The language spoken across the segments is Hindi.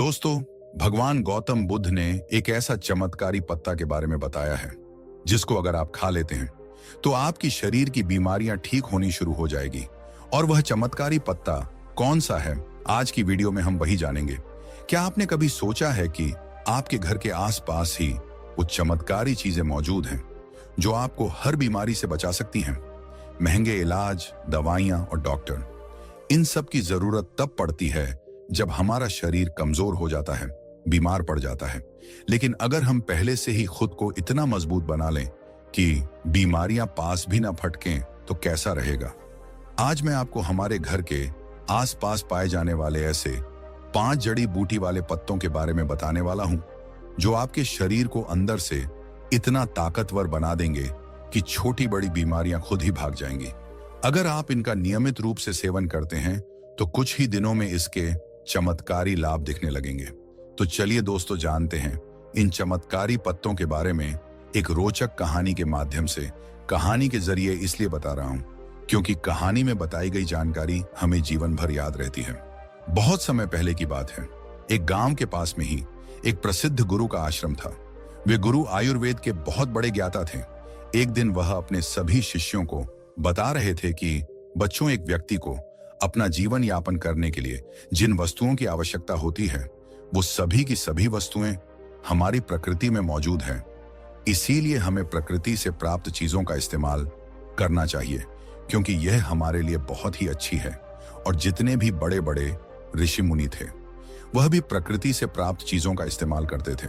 दोस्तों, भगवान गौतम बुद्ध ने एक ऐसा चमत्कारी पत्ता के बारे में बताया है जिसको अगर आप खा लेते हैं तो आपकी शरीर की बीमारियां ठीक होनी शुरू हो जाएगी। और वह चमत्कारी पत्ता कौन सा है, आज की वीडियो में हम वही जानेंगे। क्या आपने कभी सोचा है कि आपके घर के आसपास ही वो चमत्कारी चीजें मौजूद हैं जो आपको हर बीमारी से बचा सकती हैं? महंगे इलाज, दवाइयां और डॉक्टर, इन सब की जरूरत तब पड़ती है जब हमारा शरीर कमजोर हो जाता है, बीमार पड़ जाता है। लेकिन अगर हम पहले से ही खुद को इतना मजबूत बना लें कि बीमारियां पास भी ना फटकें तो कैसा रहेगा। आज मैं आपको हमारे घर के आसपास पाए जाने वाले ऐसे 5 जड़ी बूटी वाले पत्तों के बारे में बताने वाला हूं जो आपके शरीर को अंदर से इतना ताकतवर बना देंगे कि छोटी बड़ी बीमारियां खुद ही भाग जाएंगी। अगर आप इनका नियमित रूप से सेवन करते हैं तो कुछ ही दिनों में इसके चमत्कारी लाभ दिखने लगेंगे। तो चलिए दोस्तों, जानते हैं इन चमत्कारी पत्तों के बारे में एक रोचक कहानी के माध्यम से। कहानी के जरिए इसलिए बता रहा हूं क्योंकि कहानी में बताई गई जानकारी हमें जीवन भर याद रहती है। बहुत समय पहले की बात है, एक गांव के पास में ही एक प्रसिद्ध गुरु का आश्रम था। वे गुरु आयुर्वेद के बहुत बड़े ज्ञाता थे। एक दिन वह अपने सभी शिष्यों को बता रहे थे कि बच्चों, एक व्यक्ति को अपना जीवन यापन करने के लिए जिन वस्तुओं की आवश्यकता होती है वो सभी की सभी वस्तुएं हमारी प्रकृति में मौजूद हैं। इसीलिए हमें प्रकृति से प्राप्त चीजों का इस्तेमाल करना चाहिए क्योंकि यह हमारे लिए बहुत ही अच्छी है। और जितने भी बड़े बड़े ऋषि मुनि थे वह भी प्रकृति से प्राप्त चीजों का इस्तेमाल करते थे।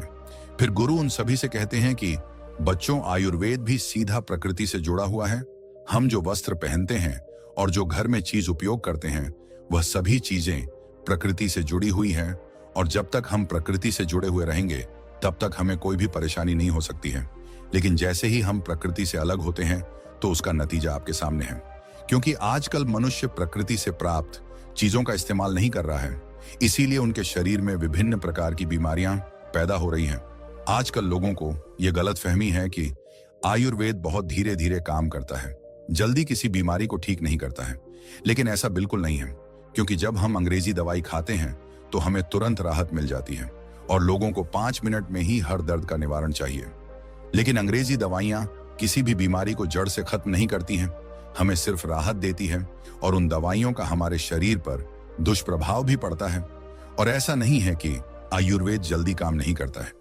फिर गुरु उन सभी से कहते हैं कि बच्चों, आयुर्वेद भी सीधा प्रकृति से जुड़ा हुआ है। हम जो वस्त्र पहनते हैं और जो घर में चीज उपयोग करते हैं वह सभी चीजें प्रकृति से जुड़ी हुई हैं। और जब तक हम प्रकृति से जुड़े हुए रहेंगे तब तक हमें कोई भी परेशानी नहीं हो सकती है। लेकिन जैसे ही हम प्रकृति से अलग होते हैं तो उसका नतीजा आपके सामने है। क्योंकि आजकल मनुष्य प्रकृति से प्राप्त चीजों का इस्तेमाल नहीं कर रहा है, इसीलिए उनके शरीर में विभिन्न प्रकार की बीमारियां पैदा हो रही हैं। आजकल लोगों को यह गलतफहमी है कि आयुर्वेद बहुत धीरे धीरे काम करता है, जल्दी किसी बीमारी को ठीक नहीं करता है। लेकिन ऐसा बिल्कुल नहीं है, क्योंकि जब हम अंग्रेजी दवाई खाते हैं तो हमें तुरंत राहत मिल जाती है और लोगों को 5 मिनट में ही हर दर्द का निवारण चाहिए। लेकिन अंग्रेजी दवाइयां किसी भी बीमारी को जड़ से खत्म नहीं करती हैं, हमें सिर्फ राहत देती है। और उन दवाइयों का हमारे शरीर पर दुष्प्रभाव भी पड़ता है। और ऐसा नहीं है कि आयुर्वेद जल्दी काम नहीं करता है,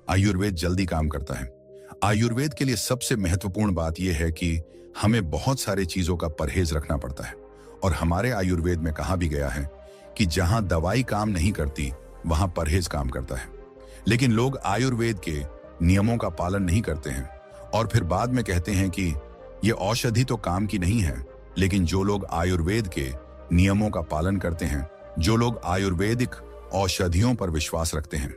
आयुर्वेद जल्दी काम करता है। आयुर्वेद के लिए सबसे महत्वपूर्ण बात यह है कि हमें बहुत सारे चीजों का परहेज रखना पड़ता है। और हमारे आयुर्वेद में कहा भी गया है कि जहां दवाई काम नहीं करती वहां परहेज काम करता है। लेकिन लोग आयुर्वेद के नियमों का पालन नहीं करते हैं और फिर बाद में कहते हैं कि यह औषधि तो काम की नहीं है। लेकिन जो लोग आयुर्वेद के नियमों का पालन करते हैं, जो लोग आयुर्वेदिक औषधियों पर विश्वास रखते हैं,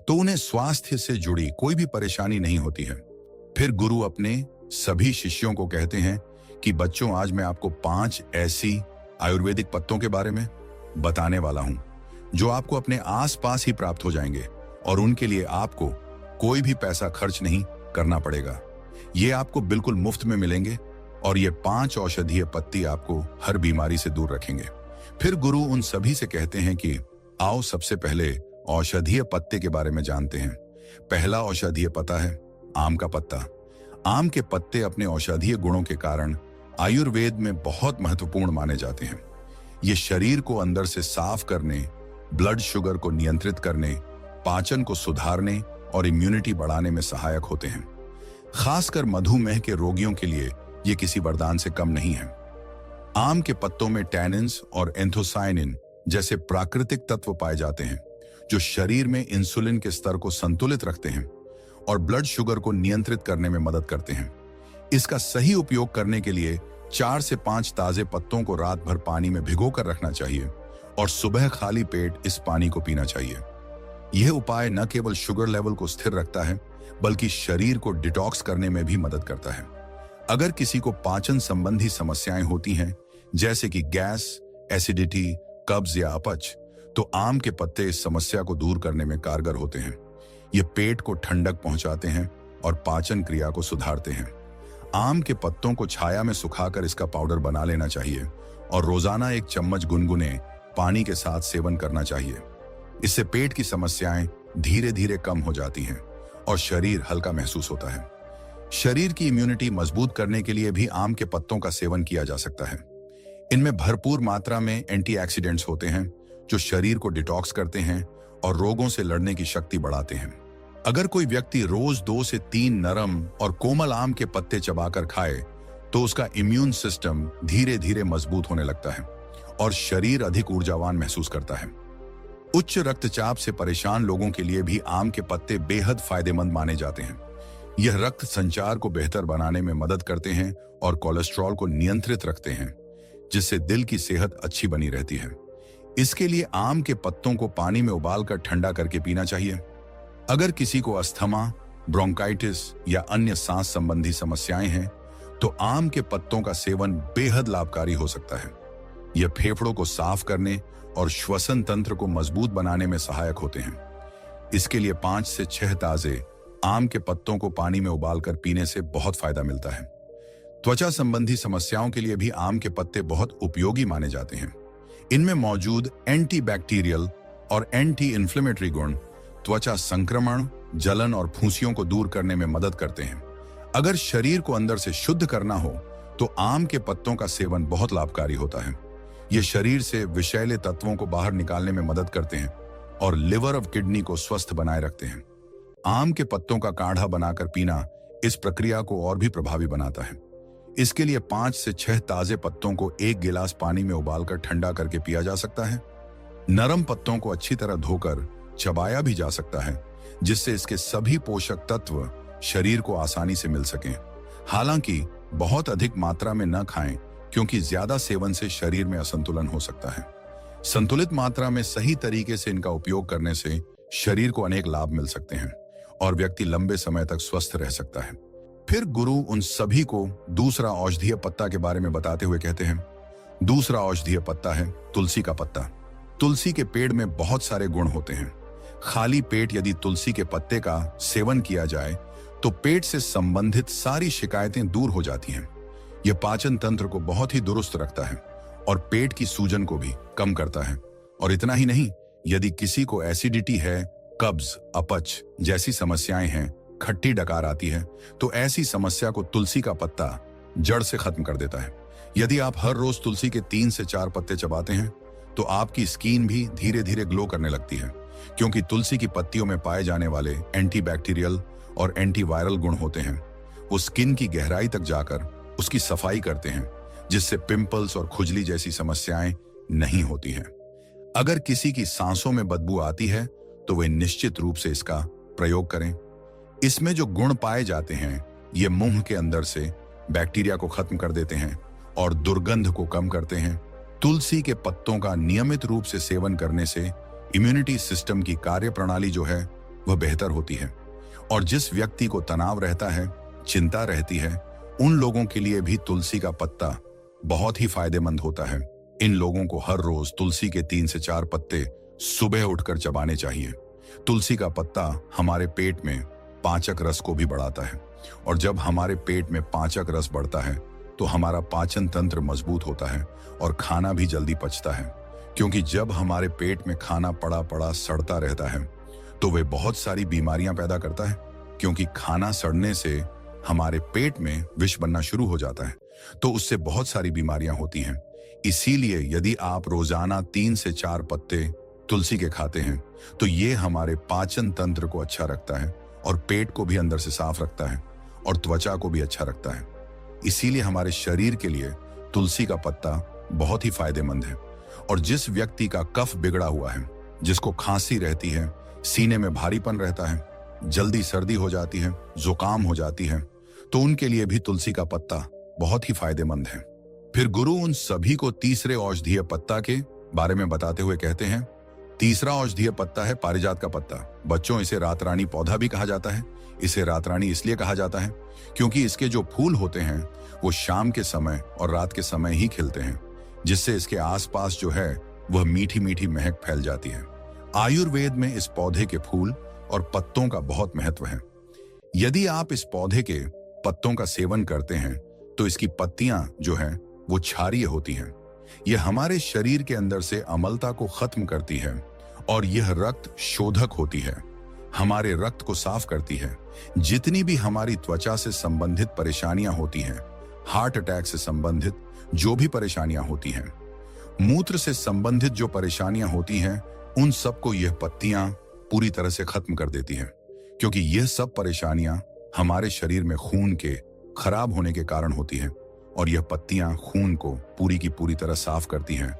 तो उन्हें स्वास्थ्य से जुड़ी कोई भी परेशानी नहीं होती है। फिर गुरु अपने सभी शिष्यों को कहते हैं कि बच्चों, आज मैं आपको 5 ऐसी आयुर्वेदिक पत्तों के बारे में बताने वाला हूं जो आपको अपने आसपास ही प्राप्त हो जाएंगे और उनके लिए आपको कोई भी पैसा खर्च नहीं करना पड़ेगा। ये आपको बिल्कुल मुफ्त में मिलेंगे और ये 5 औषधीय पत्ती आपको हर बीमारी से दूर रखेंगे। फिर गुरु उन सभी से कहते हैं कि आओ सबसे पहले औषधीय पत्ते के बारे में जानते हैं। पहला औषधीय पत्ता है आम का पत्ता। आम के पत्ते अपने औषधीय गुणों के कारण आयुर्वेद में बहुत महत्वपूर्ण माने जाते हैं। ये शरीर को अंदर से साफ करने, ब्लड शुगर को नियंत्रित करने, पाचन को सुधारने और इम्यूनिटी बढ़ाने में सहायक होते हैं। खासकर मधुमेह के रोगियों के लिए ये किसी वरदान से कम नहीं है। आम के पत्तों में टैनिन्स और एंथोसायनिन जैसे प्राकृतिक तत्व पाए जाते हैं जो शरीर में इंसुलिन के स्तर को संतुलित रखते हैं और ब्लड शुगर को नियंत्रित करने में मदद करते हैं। इसका सही उपयोग करने के लिए 4 से 5 ताजे पत्तों को रात भर पानी में भिगोकर रखना चाहिए और सुबह खाली पेट इस पानी को पीना चाहिए। यह उपाय न केवल शुगर लेवल को स्थिर रखता है बल्कि शरीर को डिटॉक्स करने में भी मदद करता है। अगर किसी को पाचन संबंधी समस्याएं होती हैं, जैसे कि गैस, एसिडिटी, कब्ज या अपच, तो आम के पत्ते इस समस्या को दूर करने में कारगर होते हैं। ये पेट को ठंडक पहुंचाते हैं और पाचन क्रिया को सुधारते हैं। आम के पत्तों को छाया में सुखाकर इसका पाउडर बना लेना चाहिए और रोजाना 1 चम्मच गुनगुने पानी के साथ सेवन करना चाहिए। इससे पेट की समस्याएं धीरे धीरे कम हो जाती हैं और शरीर हल्का महसूस होता है। शरीर की इम्यूनिटी मजबूत करने के लिए भी आम के पत्तों का सेवन किया जा सकता है। इनमें भरपूर मात्रा में एंटीऑक्सीडेंट्स होते हैं जो शरीर को डिटॉक्स करते हैं और रोगों से लड़ने की शक्ति बढ़ाते हैं। अगर कोई व्यक्ति रोज 2 से 3 नरम और कोमल आम के पत्ते चबाकर खाए तो उसका इम्यून सिस्टम धीरे धीरे मजबूत होने लगता है और शरीर अधिक ऊर्जावान महसूस करता है। उच्च रक्तचाप से परेशान लोगों के लिए भी आम के पत्ते बेहद फायदेमंद माने जाते हैं। यह रक्त संचार को बेहतर बनाने में मदद करते हैं और कोलेस्ट्रॉल को नियंत्रित रखते हैं, जिससे दिल की सेहत अच्छी बनी रहती है। इसके लिए आम के पत्तों को पानी में उबालकर ठंडा करके पीना चाहिए। अगर किसी को अस्थमा, ब्रोंकाइटिस या अन्य सांस संबंधी समस्याएं हैं तो आम के पत्तों का सेवन बेहद लाभकारी हो सकता है। यह फेफड़ों को साफ करने और श्वसन तंत्र को मजबूत बनाने में सहायक होते हैं। इसके लिए 5 से 6 ताजे आम के पत्तों को पानी में उबालकर पीने से बहुत फायदा मिलता है। त्वचा संबंधी समस्याओं के लिए भी आम के पत्ते बहुत उपयोगी माने जाते हैं। इनमें मौजूद एंटीबैक्टीरियल और एंटी इन्फ्लेमेटरी गुण त्वचा संक्रमण, जलन और फुंसियों को दूर करने में मदद करते हैं। अगर शरीर को अंदर से शुद्ध करना हो तो आम के पत्तों का सेवन बहुत लाभकारी होता है। ये शरीर से विषैले तत्वों को बाहर निकालने में मदद करते हैं और लिवर और किडनी को स्वस्थ बनाए रखते हैं। आम के पत्तों का काढ़ा बनाकर पीना इस प्रक्रिया को और भी प्रभावी बनाता है। इसके लिए 5 से 6 ताजे पत्तों को 1 गिलास पानी में उबालकर ठंडा करके पिया जा सकता है। नरम पत्तों को अच्छी तरह धोकर चबाया भी जा सकता है, जिससे इसके सभी पोषक तत्व शरीर को आसानी से मिल सकें। हालांकि बहुत अधिक मात्रा में न खाएं, क्योंकि ज्यादा सेवन से शरीर में असंतुलन हो सकता है। संतुलित मात्रा में सही तरीके से इनका उपयोग करने से शरीर को अनेक लाभ मिल सकते हैं और व्यक्ति लंबे समय तक स्वस्थ रह सकता है। फिर गुरु उन सभी को दूसरा औषधीय पत्ता के बारे में बताते हुए कहते हैं, दूसरा औषधीय पत्ता है तुलसी का पत्ता। तुलसी के पेड़ में बहुत सारे गुण होते हैं। खाली पेट यदि तुलसी के पत्ते का सेवन किया जाए तो पेट से संबंधित सारी शिकायतें दूर हो जाती हैं। यह पाचन तंत्र को बहुत ही दुरुस्त रखता है और पेट की सूजन को भी कम करता है। और इतना ही नहीं, यदि किसी को एसिडिटी है, कब्ज, अपच जैसी समस्याएं हैं, खट्टी डकार आती है, तो ऐसी समस्या को तुलसी का पत्ता जड़ से खत्म कर देता है। यदि आप हर रोज तुलसी के 3 से 4 पत्ते चबाते हैं तो आपकी स्किन भी धीरे धीरे ग्लो करने लगती है, क्योंकि तुलसी की पत्तियों में पाए जाने वाले एंटीबैक्टीरियल और एंटीवायरल गुण होते हैं। वो स्किन की गहराई तक जाकर उसकी सफाई करते हैं, जिससे पिंपल्स और खुजली जैसी समस्याएं नहीं होती हैं। अगर किसी की सांसों में बदबू आती है तो वे निश्चित रूप से इसका प्रयोग करें। इसमें जो गुण पाए जाते हैं ये मुंह के अंदर से बैक्टीरिया को खत्म कर देते हैं और दुर्गंध को कम करते हैं। तुलसी के पत्तों का नियमित रूप से सेवन करने से इम्यूनिटी सिस्टम की कार्यप्रणाली जो है वह बेहतर होती है और जिस व्यक्ति को तनाव रहता है, चिंता रहती है, उन लोगों के लिए भी तुलसी का पत्ता बहुत ही फायदेमंद होता है। इन लोगों को हर रोज तुलसी के 3 से 4 पत्ते सुबह उठकर चबाने चाहिए। तुलसी का पत्ता हमारे पेट में पाचक रस को भी बढ़ाता है और जब हमारे पेट में पाचक रस बढ़ता है तो हमारा पाचन तंत्र मजबूत होता है और खाना भी जल्दी पचता है, क्योंकि जब हमारे पेट में खाना पड़ा पड़ा सड़ता रहता है तो वे बहुत सारी बीमारियां पैदा करता है, क्योंकि खाना सड़ने से हमारे पेट में विष बनना शुरू हो जाता है, तो उससे बहुत सारी बीमारियां होती हैं। इसीलिए यदि आप रोजाना 3 से 4 पत्ते तुलसी के खाते हैं तो ये हमारे पाचन तंत्र को अच्छा रखता है और पेट को भी अंदर से साफ रखता है और त्वचा को भी अच्छा रखता है। इसीलिए हमारे शरीर के लिए तुलसी का पत्ता बहुत ही फायदेमंद है। और जिस व्यक्ति का कफ बिगड़ा हुआ है, जिसको खांसी रहती है, सीने में भारीपन रहता है, जल्दी सर्दी हो जाती है, जुकाम हो जाती है, तो उनके लिए भी तुलसी का पत्ता बहुत ही फायदेमंद है। फिर गुरु उन सभी को तीसरे औषधीय पत्ता के बारे में बताते हुए कहते हैं, तीसरा औषधीय पत्ता है पारिजात का पत्ता। बच्चों, इसे रातरानी पौधा भी कहा जाता है। इसे रातरानी इसलिए कहा जाता है क्योंकि इसके जो फूल होते हैं वो शाम के समय और रात के समय ही खिलते हैं, जिससे इसके आसपास जो है वह मीठी मीठी महक फैल जाती है। आयुर्वेद में इस पौधे के फूल और पत्तों का बहुत महत्व है। यदि आप इस पौधे के पत्तों का सेवन करते हैं तो इसकी पत्तियां जो हैं वो क्षारीय होती हैं। यह हमारे शरीर के अंदर से अम्लता को खत्म करती है और यह रक्त शोधक होती है, हमारे रक्त को साफ करती है। जितनी भी हमारी त्वचा से संबंधित परेशानियां होती हैं, हार्ट अटैक से संबंधित जो भी परेशानियां होती हैं, मूत्र से संबंधित जो परेशानियां होती हैं, उन सबको यह पत्तियां पूरी तरह से खत्म कर देती हैं। क्योंकि यह सब परेशानियां हमारे शरीर में खून के खराब होने के कारण होती हैं और यह पत्तियां खून को पूरी की पूरी तरह साफ करती हैं।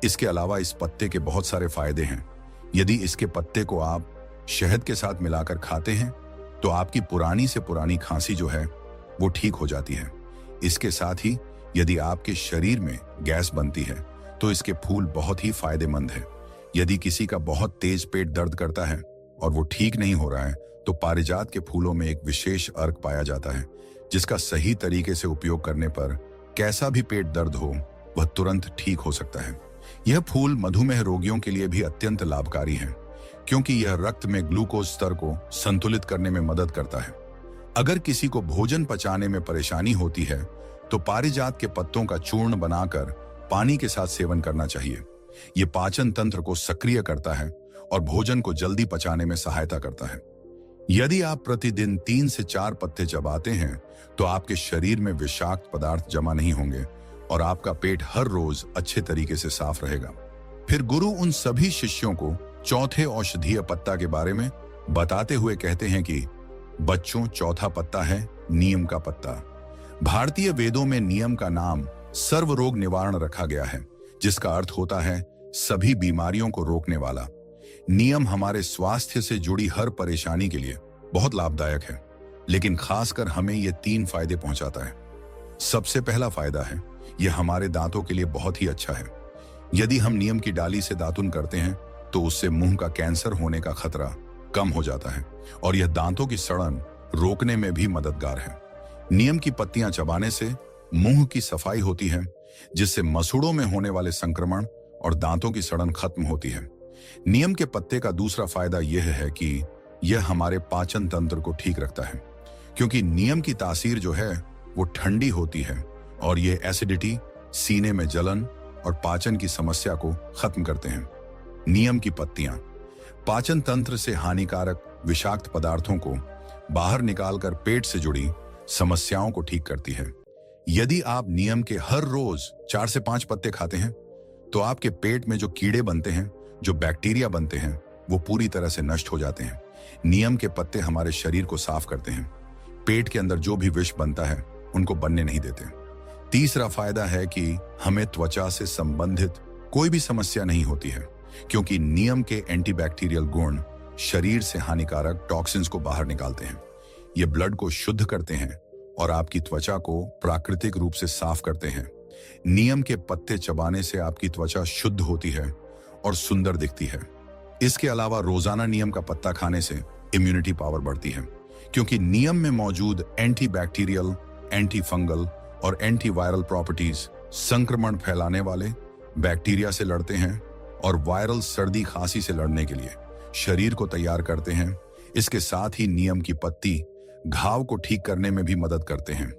इसके अलावा इस पत्ते के बहुत सारे फायदे हैं। यदि इसके पत्ते को आप शहद के साथ मिलाकर खाते हैं तो आपकी पुरानी से पुरानी खांसी जो है वो ठीक हो जाती है। इसके साथ ही यदि आपके शरीर में गैस बनती है तो इसके फूल बहुत ही फायदेमंद है। यदि किसी का बहुत तेज पेट दर्द करता है और वो ठीक नहीं हो रहा है तो पारिजात के फूलों में एक विशेष अर्क पाया जाता है जिसका सही तरीके से उपयोग करने पर कैसा भी पेट दर्द हो वह तुरंत ठीक हो सकता है। यह फूल मधुमेह रोगियों के लिए भी अत्यंत लाभकारी है क्योंकि यह रक्त में ग्लूकोज स्तर को संतुलित करने में मदद करता है। अगर किसी को भोजन पचाने में परेशानी होती है तो पारिजात के पत्तों का चूर्ण बनाकर पानी के साथ सेवन करना चाहिए। यह पाचन तंत्र को सक्रिय करता है और भोजन को जल्दी पचाने में सहायता करता है। यदि आप प्रतिदिन 3 से 4 पत्ते चबाते हैं तो आपके शरीर में विषाक्त पदार्थ जमा नहीं होंगे और आपका पेट हर रोज अच्छे तरीके से साफ रहेगा। फिर गुरु उन सभी शिष्यों को चौथे औषधीय पत्ता के बारे में बताते हुए कहते हैं कि बच्चों, चौथा पत्ता है नीम का पत्ता। भारतीय वेदों में नीम का नाम सर्व रोग निवारण रखा गया है, जिसका अर्थ होता है सभी बीमारियों को रोकने वाला। नीम हमारे स्वास्थ्य से जुड़ी हर परेशानी के लिए बहुत लाभदायक है, लेकिन खासकर हमें ये 3 फायदे पहुंचाता है। सबसे पहला फायदा है यह हमारे दांतों के लिए बहुत ही अच्छा है। यदि हम नीम की डाली से दातुन करते हैं तो उससे मुंह का कैंसर होने का खतरा कम हो जाता है और यह दांतों की सड़न रोकने में भी मददगार है। नीम की पत्तियां चबाने से मुंह की सफाई होती है, जिससे मसूड़ों में होने वाले संक्रमण और दांतों की सड़न खत्म होती है। नीम के पत्ते का दूसरा फायदा यह है कि यह हमारे पाचन तंत्र को ठीक रखता है, क्योंकि नीम की तासीर जो है वो ठंडी होती है और यह एसिडिटी, सीने में जलन और पाचन की समस्या को खत्म करते हैं। नीम की पत्तियां पाचन तंत्र से हानिकारक विषाक्त पदार्थों को बाहर निकालकर पेट से जुड़ी समस्याओं को ठीक करती है। यदि आप नीम के हर रोज 4 से 5 पत्ते खाते हैं तो आपके पेट में जो कीड़े बनते हैं, जो बैक्टीरिया बनते हैं, वो पूरी तरह से नष्ट हो जाते हैं। नीम के पत्ते हमारे शरीर को साफ करते हैं, पेट के अंदर जो भी विष बनता है उनको बनने नहीं देते। तीसरा फायदा है कि हमें त्वचा से संबंधित कोई भी समस्या नहीं होती है, क्योंकि नीम के एंटीबैक्टीरियल गुण शरीर से हानिकारक टॉक्सिन्स को बाहर निकालते हैं। ये ब्लड को शुद्ध करते हैं और आपकी त्वचा को प्राकृतिक रूप से साफ करते हैं। नीम के पत्ते चबाने से आपकी त्वचा शुद्ध होती है और सुंदर दिखती है। इसके अलावा रोजाना नीम का पत्ता खाने से इम्यूनिटी पावर बढ़ती है, क्योंकि नीम में मौजूद एंटीबैक्टीरियल, एंटी फंगल और एंटीवायरल प्रॉपर्टीज संक्रमण फैलाने वाले बैक्टीरिया से लड़ते हैं और वायरल सर्दी खांसी से लड़ने के लिए शरीर को तैयार करते हैं। इसके साथ ही नीम की पत्ती घाव को ठीक करने में भी मदद करते हैं।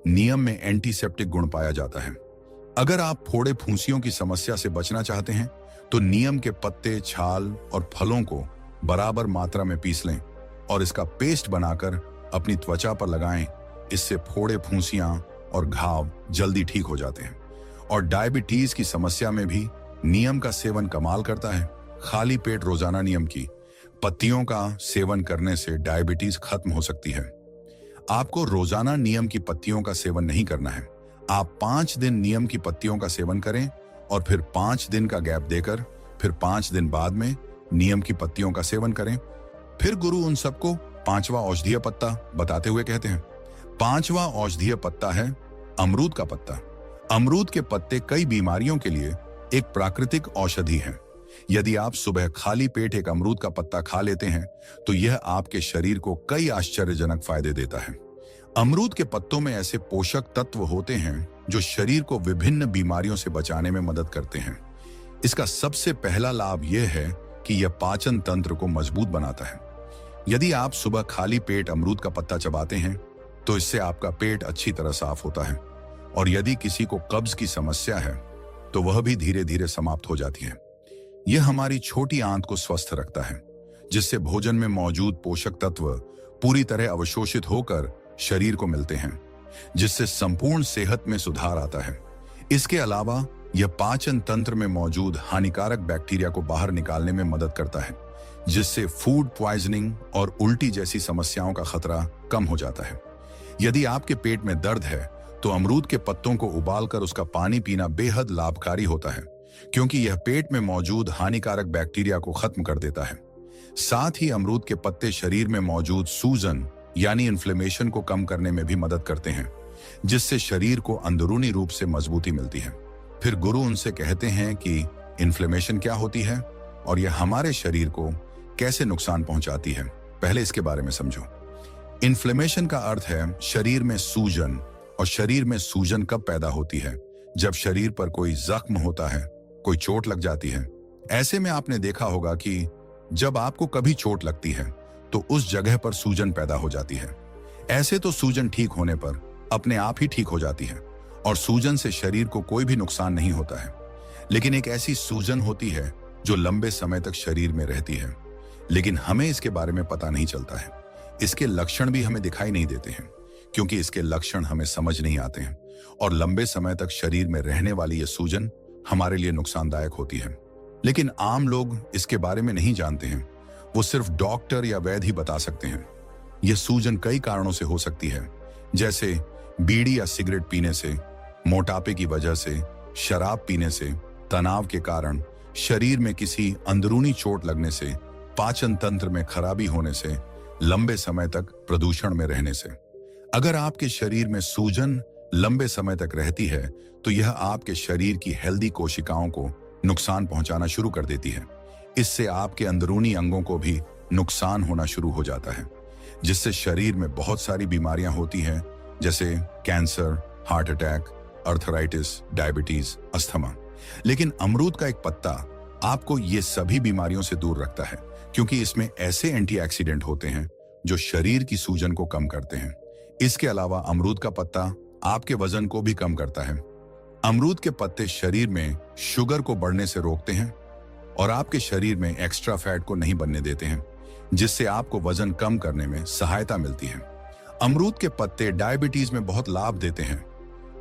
नीम में एंटीसेप्टिक गुण पाया जाता है। अगर आप फोड़े फुंसियों की समस्या से बचना चाहते हैं तो नीम के पत्ते, छाल और फलों को बराबर मात्रा में पीस लें और इसका पेस्ट बनाकर अपनी त्वचा पर लगाएं। इससे फोड़े फुंसियां और घाव जल्दी ठीक हो जाते हैं। और डायबिटीज की समस्या में भी नीम का सेवन कमाल करता है। खाली पेट रोजाना नीम की पत्तियों का सेवन करने से डायबिटीज खत्म हो सकती है। आपको रोजाना नीम की पत्तियों का सेवन नहीं करना है। आप 5 दिन नीम की पत्तियों का सेवन करें और फिर 5 दिन का गैप देकर फिर 5 दिन बाद में नीम की पत्तियों का सेवन करें। फिर गुरु उन सबको 5वां औषधीय पत्ता बताते हुए कहते हैं। 5वां औषधीय पत्ता है अमरूद का पत्ता। अमरूद के पत्ते कई बीमारियों के लिए एक प्राकृतिक औषधि है। यदि आप सुबह खाली पेट एक अमरूद का पत्ता खा लेते हैं तो यह आपके शरीर को कई आश्चर्यजनक फायदे देता है। अमरूद के पत्तों में ऐसे पोषक तत्व होते हैं जो शरीर को विभिन्न बीमारियों से बचाने में मदद करते हैं। इसका सबसे पहला लाभ यह है कि यह पाचन तंत्र को मजबूत बनाता है। यदि आप सुबह खाली पेट अमरूद का पत्ता चबाते हैं तो इससे आपका पेट अच्छी तरह साफ होता है और यदि किसी को कब्ज की समस्या है तो वह भी धीरे धीरे समाप्त हो जाती है। यह हमारी छोटी आंत को स्वस्थ रखता है, जिससे भोजन में मौजूद पोषक तत्व पूरी तरह अवशोषित होकर शरीर को मिलते हैं, जिससे संपूर्ण सेहत में सुधार आता है। इसके अलावा यह पाचन तंत्र में मौजूद हानिकारक बैक्टीरिया को बाहर निकालने में मदद करता है, जिससे फूड पॉइजनिंग और उल्टी जैसी समस्याओं का खतरा कम हो जाता है। यदि आपके पेट में दर्द है तो अमरूद के पत्तों को उबालकर उसका पानी पीना बेहद लाभकारी होता है, क्योंकि यह पेट में मौजूद हानिकारक बैक्टीरिया को खत्म कर देता है। साथ ही अमरूद के पत्ते शरीर में मौजूद सूजन यानी इन्फ्लेमेशन को कम करने में भी मदद करते हैं, जिससे शरीर को अंदरूनी रूप से मजबूती मिलती है। फिर गुरु उनसे कहते हैं कि इन्फ्लेमेशन क्या होती है और यह हमारे शरीर को कैसे नुकसान पहुंचाती है। पहले इसके बारे में समझो। इन्फ्लेमेशन का अर्थ है शरीर में सूजन, और शरीर में सूजन कब पैदा होती है? जब शरीर पर कोई जख्म होता है, कोई चोट लग जाती है। ऐसे में आपने देखा होगा कि जब आपको कभी चोट लगती है तो उस जगह पर सूजन पैदा हो जाती है। ऐसे तो सूजन ठीक होने पर अपने आप ही ठीक हो जाती है और सूजन से शरीर को कोई भी नुकसान नहीं होता है। लेकिन एक ऐसी सूजन होती है जो लंबे समय तक शरीर में रहती है, लेकिन हमें इसके बारे में पता नहीं चलता है। इसके लक्षण भी हमें दिखाई नहीं देते हैं, क्योंकि इसके लक्षण हमें समझ नहीं आते हैं, और लंबे समय तक शरीर में रहने वाली यह सूजन हमारे लिए नुकसानदायक होती है। लेकिन आम लोग इसके बारे में नहीं जानते हैं। वो सिर्फ डॉक्टर या वैद्य ही बता सकते हैं। यह सूजन कई कारणों से हो सकती है, जैसे बीड़ी या सिगरेट पीने से, मोटापे की वजह से, शराब पीने से, तनाव के कारण, शरीर में किसी अंदरूनी चोट लगने से, पाचन तंत्र में खराबी होने से, लंबे समय तक प्रदूषण में रहने से। अगर आपके शरीर में सूजन लंबे समय तक रहती है तो यह आपके शरीर की हेल्दी कोशिकाओं को नुकसान पहुंचाना शुरू कर देती है। इससे आपके अंदरूनी अंगों को भी नुकसान होना शुरू हो जाता है, जिससे शरीर में बहुत सारी बीमारियां होती हैं, जैसे cancer, heart attack, arthritis, diabetes, asthma. लेकिन अमरूद का एक पत्ता आपको ये सभी बीमारियों से दूर रखता है, क्योंकि इसमें ऐसे एंटीऑक्सीडेंट होते हैं जो शरीर की सूजन को कम करते हैं। इसके अलावा अमरूद का पत्ता आपके वजन को भी कम करता है। अमरूद के पत्ते शरीर में शुगर को बढ़ने से रोकते हैं और आपके शरीर में एक्स्ट्रा फैट को नहीं बनने देते हैं, जिससे आपको वजन कम करने में सहायता मिलती है। अमरूद के पत्ते डायबिटीज में बहुत लाभ देते हैं।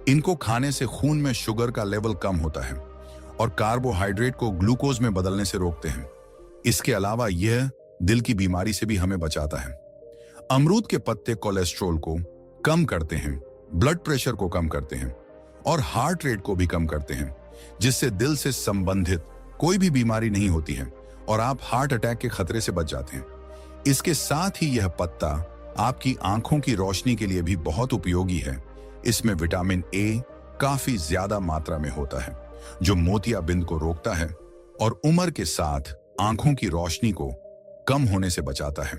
इनको खाने से खून में शुगर का लेवल कम होता है और कार्बोहाइड्रेट को ग्लूकोज में बदलने से रोकते हैं। इसके अलावा यह दिल की बीमारी से भी हमें बचाता है। अमरूद के पत्ते कोलेस्ट्रॉल को कम करते हैं, ब्लड प्रेशर को कम करते हैं और हार्ट रेट को भी कम करते हैं, जिससे दिल से संबंधित कोई भी बीमारी नहीं होती है और आप हार्ट अटैक के खतरे से बच जाते हैं। इसके साथ ही यह पत्ता आपकी आंखों की रोशनी के लिए भी बहुत उपयोगी है। इसमें विटामिन ए काफी ज्यादा मात्रा में होता है, जो मोतियाबिंद को रोकता है और उम्र के साथ आंखों की रोशनी को कम होने से बचाता है।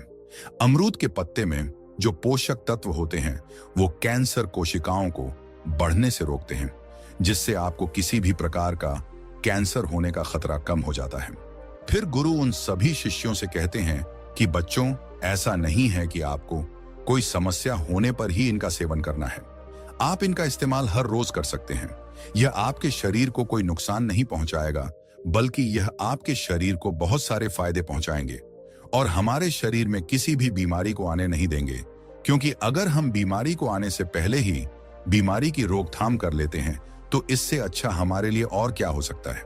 अमरूद के पत्ते में जो पोषक तत्व होते हैं वो कैंसर कोशिकाओं को बढ़ने से रोकते हैं, जिससे आपको किसी भी प्रकार का कैंसर होने का खतरा कम हो जाता है। फिर गुरु उन सभी शिष्यों से कहते हैं कि बच्चों, ऐसा नहीं है कि आपको कोई समस्या होने पर ही इनका सेवन करना है। आप इनका इस्तेमाल हर रोज कर सकते हैं। यह आपके शरीर को कोई नुकसान नहीं पहुंचाएगा, बल्कि यह आपके शरीर को बहुत सारे फायदे पहुंचाएंगे और हमारे शरीर में किसी भी बीमारी को आने नहीं देंगे, क्योंकि अगर हम बीमारी को आने से पहले ही बीमारी की रोकथाम कर लेते हैं तो इससे अच्छा हमारे लिए और क्या हो सकता है।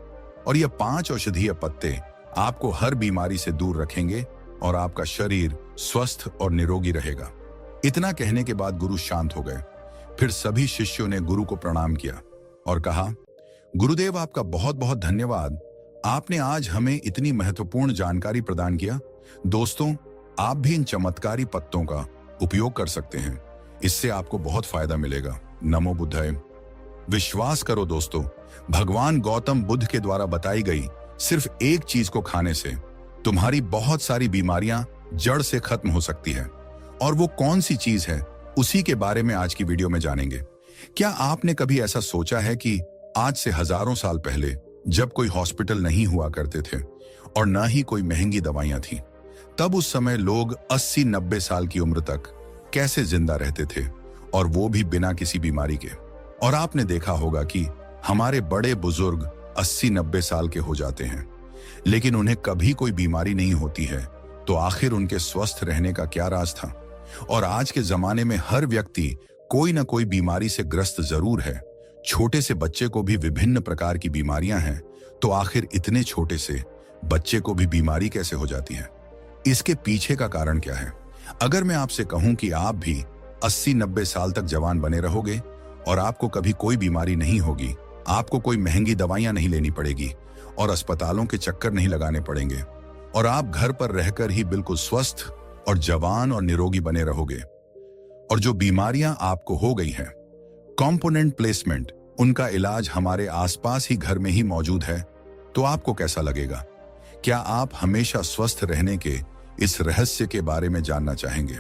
और यह 5 औषधीय पत्ते आपको हर बीमारी से दूर रखेंगे और आपका शरीर स्वस्थ और निरोगी रहेगा। इतना कहने के बाद गुरु शांत हो गए। फिर सभी शिष्यों ने गुरु को प्रणाम किया और कहा, गुरुदेव, आपका बहुत बहुत धन्यवाद। आपने आज हमें इतनी महत्वपूर्ण जानकारी प्रदान किया। दोस्तों, आप भी इन चमत्कारी पत्तों का उपयोग कर सकते हैं। इससे आपको बहुत फायदा मिलेगा। नमो बुद्धाय। विश्वास करो दोस्तों, भगवान गौतम बुद्ध के द्वारा बताई गई सिर्फ एक चीज को खाने से तुम्हारी बहुत सारी बीमारियां जड़ से खत्म हो सकती है। और वो कौन सी चीज है, उसी के बारे में आज की वीडियो में जानेंगे। क्या आपने कभी ऐसा सोचा है कि आज से हजारों साल पहले, जब कोई हॉस्पिटल नहीं हुआ करते थे और न ही कोई महंगी दवाइयां थी, तब उस समय लोग 80-90 साल की उम्र तक कैसे जिंदा रहते थे, और वो भी बिना किसी बीमारी के। और आपने देखा होगा कि हमारे बड़े बुजुर्ग 80-90 साल के हो जाते हैं, लेकिन उन्हें कभी कोई बीमारी नहीं होती है, तो आखिर उनके स्वस्थ रहने का क्या राज था? और आज के जमाने में हर व्यक्ति कोई ना कोई बीमारी से ग्रस्त जरूर है। छोटे से बच्चे को भी विभिन्न प्रकार की बीमारियां हैं, तो आखिर इतने छोटे से बच्चे को भी बीमारी कैसे हो जाती है? इसके पीछे का कारण क्या है? अगर मैं आपसे कहूं कि आप भी 80-90 साल तक जवान बने रहोगे और आपको कभी कोई बीमारी नहीं होगी, आपको कोई महंगी दवाइयां नहीं लेनी पड़ेगी और अस्पतालों के चक्कर नहीं लगाने पड़ेंगे, और आप घर पर रहकर ही बिल्कुल स्वस्थ और जवान और निरोगी बने रहोगे, और जो बीमारियां आपको हो गई हैं, कंपोनेंट प्लेसमेंट, उनका इलाज हमारे आसपास ही घर में ही मौजूद है, तो आपको कैसा लगेगा? क्या आप हमेशा स्वस्थ रहने के इस रहस्य के बारे में जानना चाहेंगे?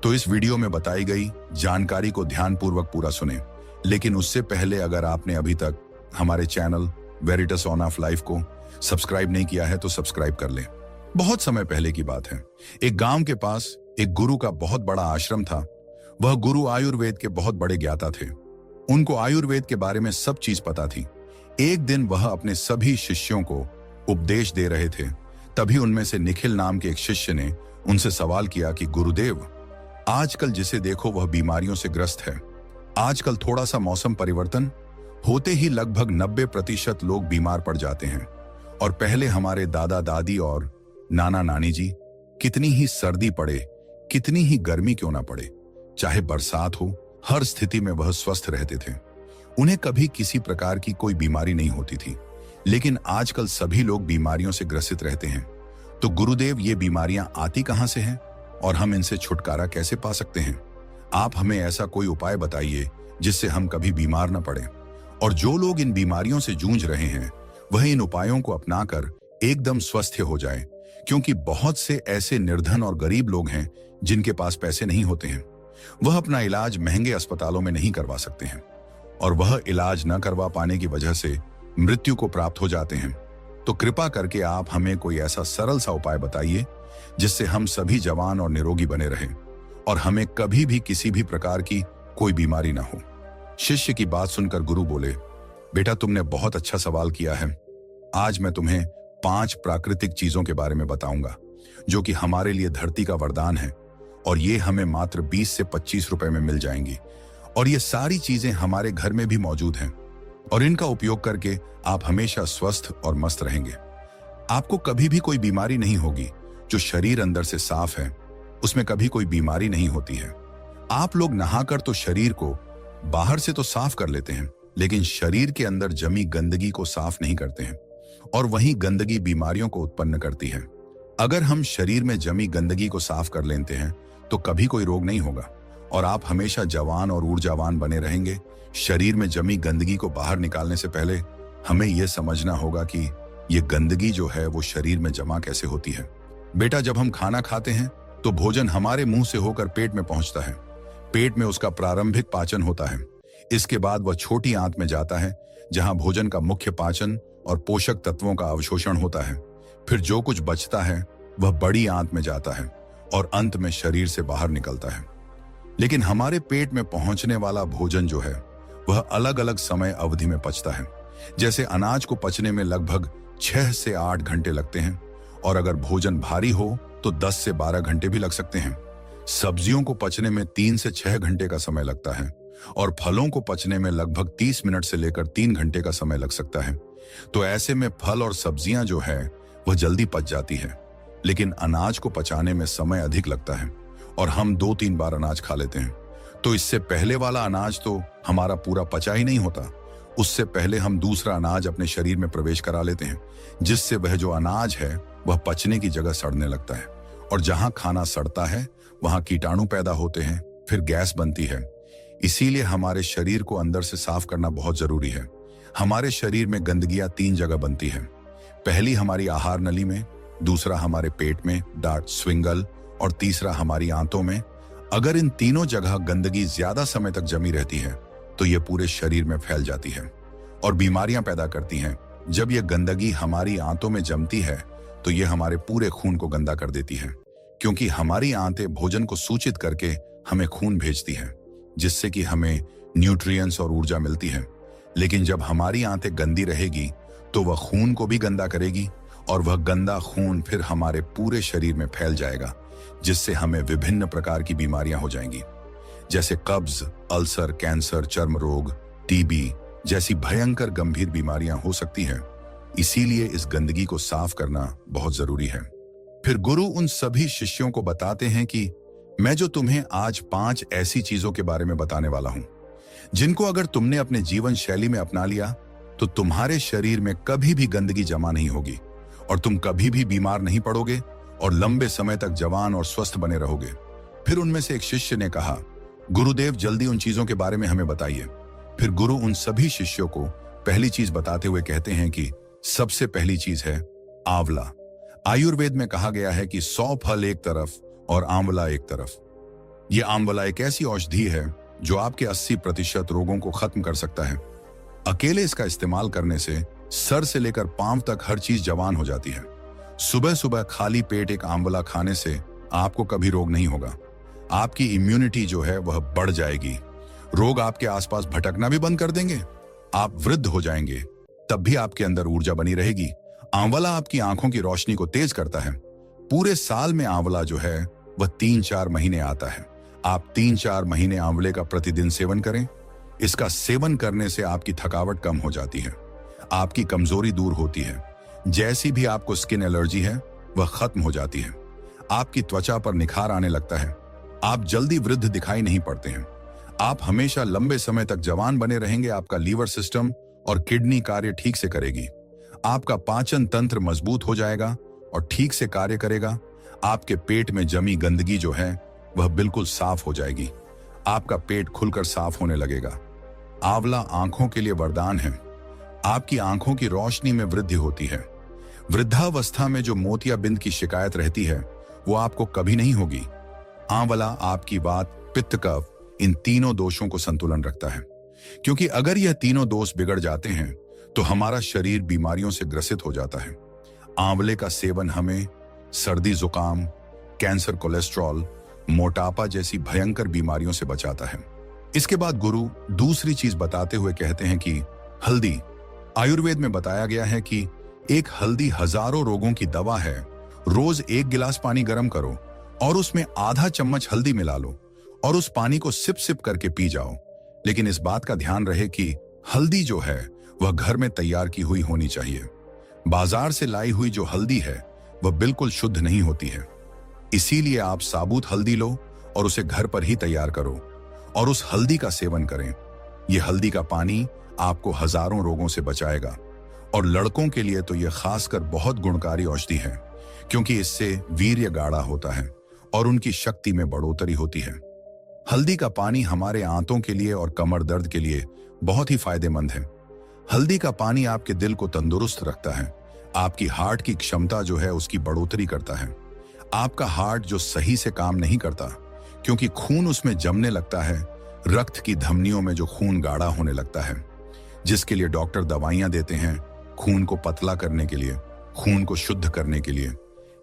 तो इस वीडियो में बताई गई जानकारी को ध्यानपूर्वक पूरा सुने। लेकिन उससे पहले अगर आपने अभी तक हमारे चैनल वेरिटस ऑन ऑफ लाइफ को सब्सक्राइब नहीं किया है तो सब्सक्राइब कर लें। बहुत समय पहले की बात है, एक गांव के पास एक गुरु का बहुत बड़ा आश्रम था। वह गुरु आयुर्वेद के बहुत बड़े ज्ञाता थे। उनको आयुर्वेद के बारे में सब चीज पता थी। एक दिन वह अपने सभी शिष्यों को उपदेश दे रहे थे। तभी उनमें से निखिल नाम के एक शिष्य ने उनसे सवाल किया कि गुरुदेव, आजकल जिसे देखो वह बीमारियों से ग्रस्त है। आजकल थोड़ा सा मौसम परिवर्तन होते ही लगभग 90% लोग बीमार पड़ जाते हैं। और पहले हमारे दादा दादी और नाना नानी जी, कितनी ही सर्दी पड़े, कितनी ही गर्मी क्यों ना पड़े, चाहे बरसात हो, हर स्थिति में वह स्वस्थ रहते थे। उन्हें कभी किसी प्रकार की कोई बीमारी नहीं होती थी। लेकिन आजकल सभी लोग बीमारियों से ग्रसित रहते हैं। तो गुरुदेव, ये बीमारियां आती कहां से हैं और हम इनसे छुटकारा कैसे पा सकते हैं? आप हमें ऐसा कोई उपाय बताइए जिससे हम कभी बीमार न पड़े। और जो लोग इन बीमारियों से जूझ रहे हैं, वह इन उपायों को अपनाकर एकदम स्वस्थ हो जाए, क्योंकि बहुत से ऐसे निर्धन और गरीब लोग हैं जिनके पास पैसे नहीं होते हैं। वह अपना इलाज महंगे अस्पतालों में नहीं करवा सकते हैं, और वह इलाज न करवा पाने की वजह से मृत्यु को प्राप्त हो जाते हैं। तो कृपा करके आप हमें कोई ऐसा सरल सा उपाय बताइए जिससे हम सभी जवान और निरोगी बने रहें और हमें कभी भी किसी भी प्रकार की कोई बीमारी ना हो। शिष्य की बात सुनकर गुरु बोले, बेटा, तुमने बहुत अच्छा सवाल किया है। आज मैं तुम्हें 5 प्राकृतिक चीजों के बारे में बताऊंगा जो कि हमारे लिए धरती का वरदान है, और ये हमें मात्र 20 से 25 रुपए में मिल जाएंगी। और ये सारी चीजें हमारे घर में भी मौजूद हैं, और इनका उपयोग करके आप हमेशा स्वस्थ और मस्त रहेंगे। आपको कभी भी कोई बीमारी नहीं होगी। जो शरीर अंदर से साफ है, उसमें कभी कोई बीमारी नहीं होती है। आप लोग नहाकर तो शरीर को बाहर से तो साफ कर लेते हैं, लेकिन शरीर के अंदर जमी गंदगी को साफ नहीं करते हैं, और वही गंदगी बीमारियों को उत्पन्न करती है। अगर हम शरीर में जमी गंदगी को साफ कर लेते हैं तो कभी कोई रोग नहीं होगा, और आप हमेशा जवान और ऊर्जावान बने रहेंगे। शरीर में जमी गंदगी को बाहर निकालने से पहले हमें यह समझना होगा कि यह गंदगी जो है वो शरीर में जमा कैसे होती है। बेटा, जब हम खाना खाते हैं तो भोजन हमारे मुंह से होकर पेट में पहुंचता है। पेट में उसका प्रारंभिक पाचन होता है। इसके बाद वह छोटी आंत में जाता है, जहां भोजन का मुख्य पाचन और पोषक तत्वों का अवशोषण होता है। फिर जो कुछ बचता है वह बड़ी आंत में जाता है और अंत में शरीर से बाहर निकलता है। लेकिन हमारे पेट में पहुंचने वाला भोजन जो है वह अलग अलग समय अवधि में पचता है। जैसे अनाज को पचने में लगभग 6 से 8 घंटे लगते हैं, और अगर भोजन भारी हो तो 10 से 12 घंटे भी लग सकते हैं। सब्जियों को पचने में 3 से 6 घंटे का समय लगता है, और फलों को पचने में लगभग 30 मिनट से लेकर 3 घंटे का समय लग सकता है। तो ऐसे में फल और सब्जियां जो है वह जल्दी पच जाती है, लेकिन अनाज को पचाने में समय अधिक लगता है, और हम 2-3 बार अनाज खा लेते हैं। तो इससे पहले वाला अनाज तो हमारा पूरा पचा ही नहीं होता। उससे पहले हम दूसरा अनाज अपने शरीर में प्रवेश करा लेते हैं, जिससे वह जो अनाज है वह पचने की जगह सड़ने लगता है, और जहां खाना सड़ता है वहां कीटाणु पैदा होते हैं, फिर गैस बनती है। इसीलिए हमारे शरीर को अंदर से साफ करना बहुत जरूरी है। हमारे शरीर में गंदगियां 3 जगह बनती है। पहली हमारी आहार नली में, दूसरा हमारे पेट में डार्ट स्विंगल, और तीसरा हमारी आंतों में। अगर इन तीनों जगह गंदगी ज्यादा समय तक जमी रहती है तो ये पूरे शरीर में फैल जाती है और बीमारियां पैदा करती हैं। जब ये गंदगी हमारी आंतों में जमती है तो ये हमारे पूरे खून को गंदा कर देती है, क्योंकि हमारी आंतें भोजन को सूचित करके हमें खून भेजती हैं, जिससे कि हमें न्यूट्रिएंट्स और ऊर्जा मिलती है। लेकिन जब हमारी आंतें गंदी रहेगी तो वह खून को भी गंदा करेगी और वह गंदा खून फिर हमारे पूरे शरीर में फैल जाएगा, जिससे हमें विभिन्न प्रकार की बीमारियां हो जाएंगी, जैसे कब्ज, अल्सर, कैंसर, चर्म रोग, टीबी जैसी भयंकर गंभीर बीमारियां हो सकती हैं। इसीलिए इस गंदगी को साफ करना बहुत जरूरी है। फिर गुरु उन सभी शिष्यों को बताते हैं कि मैं जो तुम्हें आज 5 ऐसी चीजों के बारे में बताने वाला हूं, जिनको अगर तुमने अपने जीवन शैली में अपना लिया तो तुम्हारे शरीर में कभी भी गंदगी जमा नहीं होगी और तुम कभी भी बीमार नहीं पड़ोगे और लंबे समय तक जवान और स्वस्थ बने रहोगे। फिर उनमें से एक शिष्य ने कहा, गुरुदेव जल्दी उन चीजों के बारे में हमें बताइए। फिर गुरु उन सभी शिष्यों को पहली चीज बताते हुए कहते हैं कि सबसे पहली चीज है आंवला। आयुर्वेद में कहा गया है कि 100 फल एक तरफ और आंवला एक तरफ। यह आंवला एक ऐसी औषधि है जो आपके 80% रोगों को खत्म कर सकता है। अकेले इसका इस्तेमाल करने से सर से लेकर पांव तक हर चीज जवान हो जाती है। सुबह सुबह खाली पेट एक आंवला खाने से आपको कभी रोग नहीं होगा। आपकी इम्यूनिटी जो है वह बढ़ जाएगी। रोग आपके आसपास भटकना भी बंद कर देंगे। आप वृद्ध हो जाएंगे, तब भी आपके अंदर ऊर्जा बनी रहेगी। आंवला आपकी आंखों की रोशनी को तेज करता है। पूरे साल में आंवला जो है वह 3-4 महीने आता है। आप 3-4 महीने आंवले का प्रतिदिन सेवन करें। इसका सेवन करने से आपकी थकावट कम हो जाती है, आपकी कमजोरी दूर होती है, जैसी भी आपको स्किन एलर्जी है वह खत्म हो जाती है, आपकी त्वचा पर निखार आने लगता है, आप जल्दी वृद्ध दिखाई नहीं पड़ते हैं, आप हमेशा लंबे समय तक जवान बने रहेंगे। आपका लीवर सिस्टम और किडनी कार्य ठीक से करेगी, आपका पाचन तंत्र मजबूत हो जाएगा और ठीक से कार्य करेगा। आपके पेट में जमी गंदगी जो है वह बिल्कुल साफ हो जाएगी, आपका पेट खुलकर साफ होने लगेगा। आंवला आंखों के लिए वरदान है। आपकी आंखों की रोशनी में वृद्धि होती है। वृद्धावस्था में जो मोतियाबिंद की शिकायत रहती है वो आपको कभी नहीं होगी। आंवला आपकी वात, पित्त, कफ इन तीनों दोषों को संतुलन रखता है, क्योंकि अगर यह तीनों दोष बिगड़ जाते हैं तो हमारा शरीर बीमारियों से ग्रसित हो जाता है। आंवले का सेवन हमें सर्दी, जुकाम, कैंसर, कोलेस्ट्रॉल, मोटापा जैसी भयंकर बीमारियों से बचाता है। इसके बाद गुरु दूसरी चीज बताते हुए कहते हैं कि हल्दी। आयुर्वेद में बताया गया है कि एक हल्दी हजारों रोगों की दवा है। रोज 1 गिलास पानी गर्म करो और उसमें आधा चम्मच हल्दी मिला लो और उस पानी को सिप सिप करके पी जाओ। लेकिन इस बात का ध्यान रहे कि हल्दी जो है वह घर में तैयार की हुई होनी चाहिए। बाजार से लाई हुई जो हल्दी है वह बिल्कुल शुद्ध नहीं होती है। इसीलिए आप साबुत हल्दी लो और उसे घर पर ही तैयार करो और उस हल्दी का सेवन करें। यह हल्दी का पानी आपको हजारों रोगों से बचाएगा और लड़कों के लिए तो यह खासकर बहुत गुणकारी औषधि है, क्योंकि इससे वीर्य गाढ़ा होता है और उनकी शक्ति में बढ़ोतरी होती है। हल्दी का पानी हमारे आंतों के लिए और कमर दर्द के लिए बहुत ही फायदेमंद है। हल्दी का पानी आपके दिल को तंदुरुस्त रखता है, आपकी हार्ट की क्षमता जो है उसकी बढ़ोतरी करता है। आपका हार्ट जो सही से काम नहीं करता क्योंकि खून उसमें जमने लगता है, रक्त की धमनियों में जो खून गाढ़ा होने लगता है, जिसके लिए डॉक्टर दवाइयां देते हैं खून को पतला करने के लिए, खून को शुद्ध करने के लिए।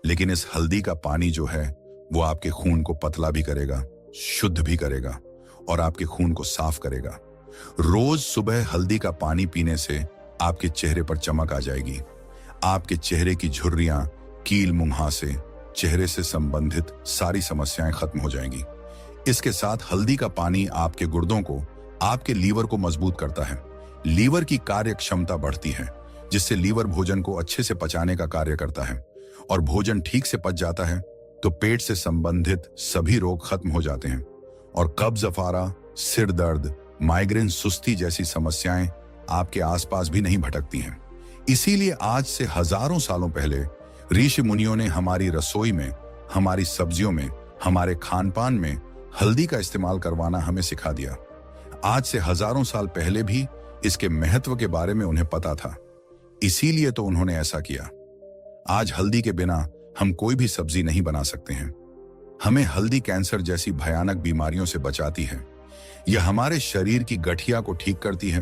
लेकिन इस हल्दी का पानी जो है वो आपके खून को पतला भी करेगा, शुद्ध भी करेगा और आपके खून को साफ करेगा। रोज सुबह हल्दी का पानी पीने से आपके चेहरे पर चमक आ जाएगी। आपके चेहरे की झुर्रियां, कील, मुहासे, चेहरे से संबंधित सारी समस्याएं खत्म हो जाएंगी। इसके साथ हल्दी का पानी आपके गुर्दों को, आपके लीवर को मजबूत करता है। लीवर की कार्य क्षमता बढ़ती है, जिससे लीवर भोजन को अच्छे से पचाने का कार्य करता है और भोजन ठीक से पच जाता है तो पेट से संबंधित सभी रोग खत्म हो जाते हैं और कब्ज, अफारा, सिर दर्द, माइग्रेन, सुस्ती जैसी समस्याएं आपके आसपास भी नहीं भटकती हैं। इसीलिए आज से हजारों सालों पहले ऋषि मुनियों ने हमारी रसोई में, हमारी सब्जियों में, हमारे खानपान में हल्दी का इस्तेमाल करवाना हमें सिखा दिया। आज से हजारों साल पहले भी इसके महत्व के बारे में उन्हें पता था, इसीलिए तो उन्होंने ऐसा किया। आज हल्दी के बिना हम कोई भी सब्जी नहीं बना सकते हैं। हमें हल्दी कैंसर जैसी भयानक बीमारियों से बचाती है। यह हमारे शरीर की गठिया को ठीक करती है,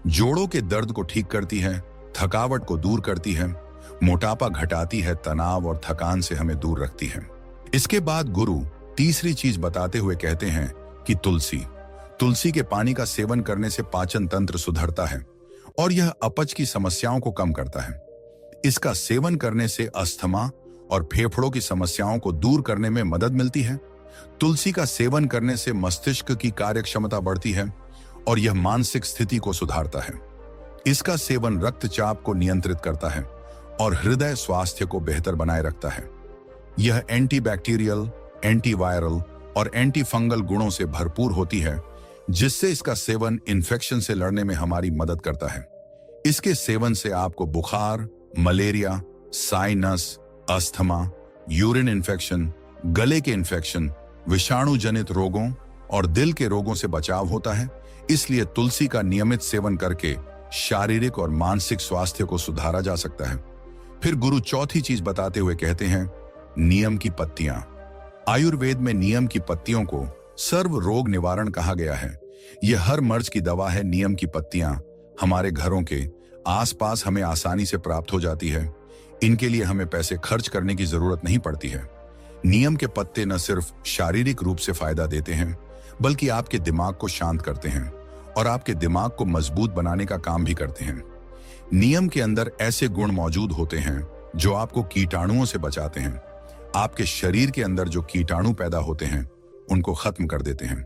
जोड़ों के दर्द को ठीक करती है, थकावट को दूर करती है, मोटापा घटाती है, तनाव और थकान से हमें दूर रखती है। इसके बाद गुरु तीसरी चीज बताते हुए कहते हैं कि तुलसी के पानी का सेवन करने से पाचन तंत्र सुधरता है और यह अपच की समस्याओं को कम करता है। इसका सेवन करने से अस्थमा और फेफड़ों की समस्याओं को दूर करने में मदद मिलती है। तुलसी का सेवन करने से मस्तिष्क की कार्यक्षमता बढ़ती है और यह मानसिक स्थिति को सुधारता है। इसका सेवन रक्तचाप को नियंत्रित करता है और हृदय स्वास्थ्य को बेहतर बनाए रखता है। यह एंटीबैक्टीरियल, एंटीवायरल और एंटी फंगल गुणों से भरपूर होती है, जिससे इसका सेवन इन्फेक्शन से लड़ने में हमारी मदद करता है। इसके सेवन से आपको बुखार, malaria, sinus, asthma, urine infection, गले के इन्फेक्शन, विषाणु जनित रोगों और दिल के रोगों से बचाव होता है। इसलिए तुलसी का नियमित सेवन करके शारीरिक और मानसिक स्वास्थ्य को सुधारा जा सकता है। फिर गुरु चौथी चीज बताते हुए कहते हैं, नीम की पत्तियां। आयुर्वेद में नीम की पत्तियों को सर्व रोग निवारण कहा गया है। यह हर मर्ज की दवा है। नीम की पत्तियां हमारे घरों के आसपास हमें आसानी से प्राप्त हो जाती है। इनके लिए हमें पैसे खर्च करने की जरूरत नहीं पड़ती है। नीम के पत्ते न सिर्फ शारीरिक रूप से फायदा देते हैं, बल्कि आपके दिमाग को शांत करते हैं और आपके दिमाग को मजबूत बनाने का काम भी करते हैं। नीम के अंदर ऐसे गुण मौजूद होते हैं जो आपको कीटाणुओं से बचाते हैं। आपके शरीर के अंदर जो कीटाणु पैदा होते हैं उनको खत्म कर देते हैं।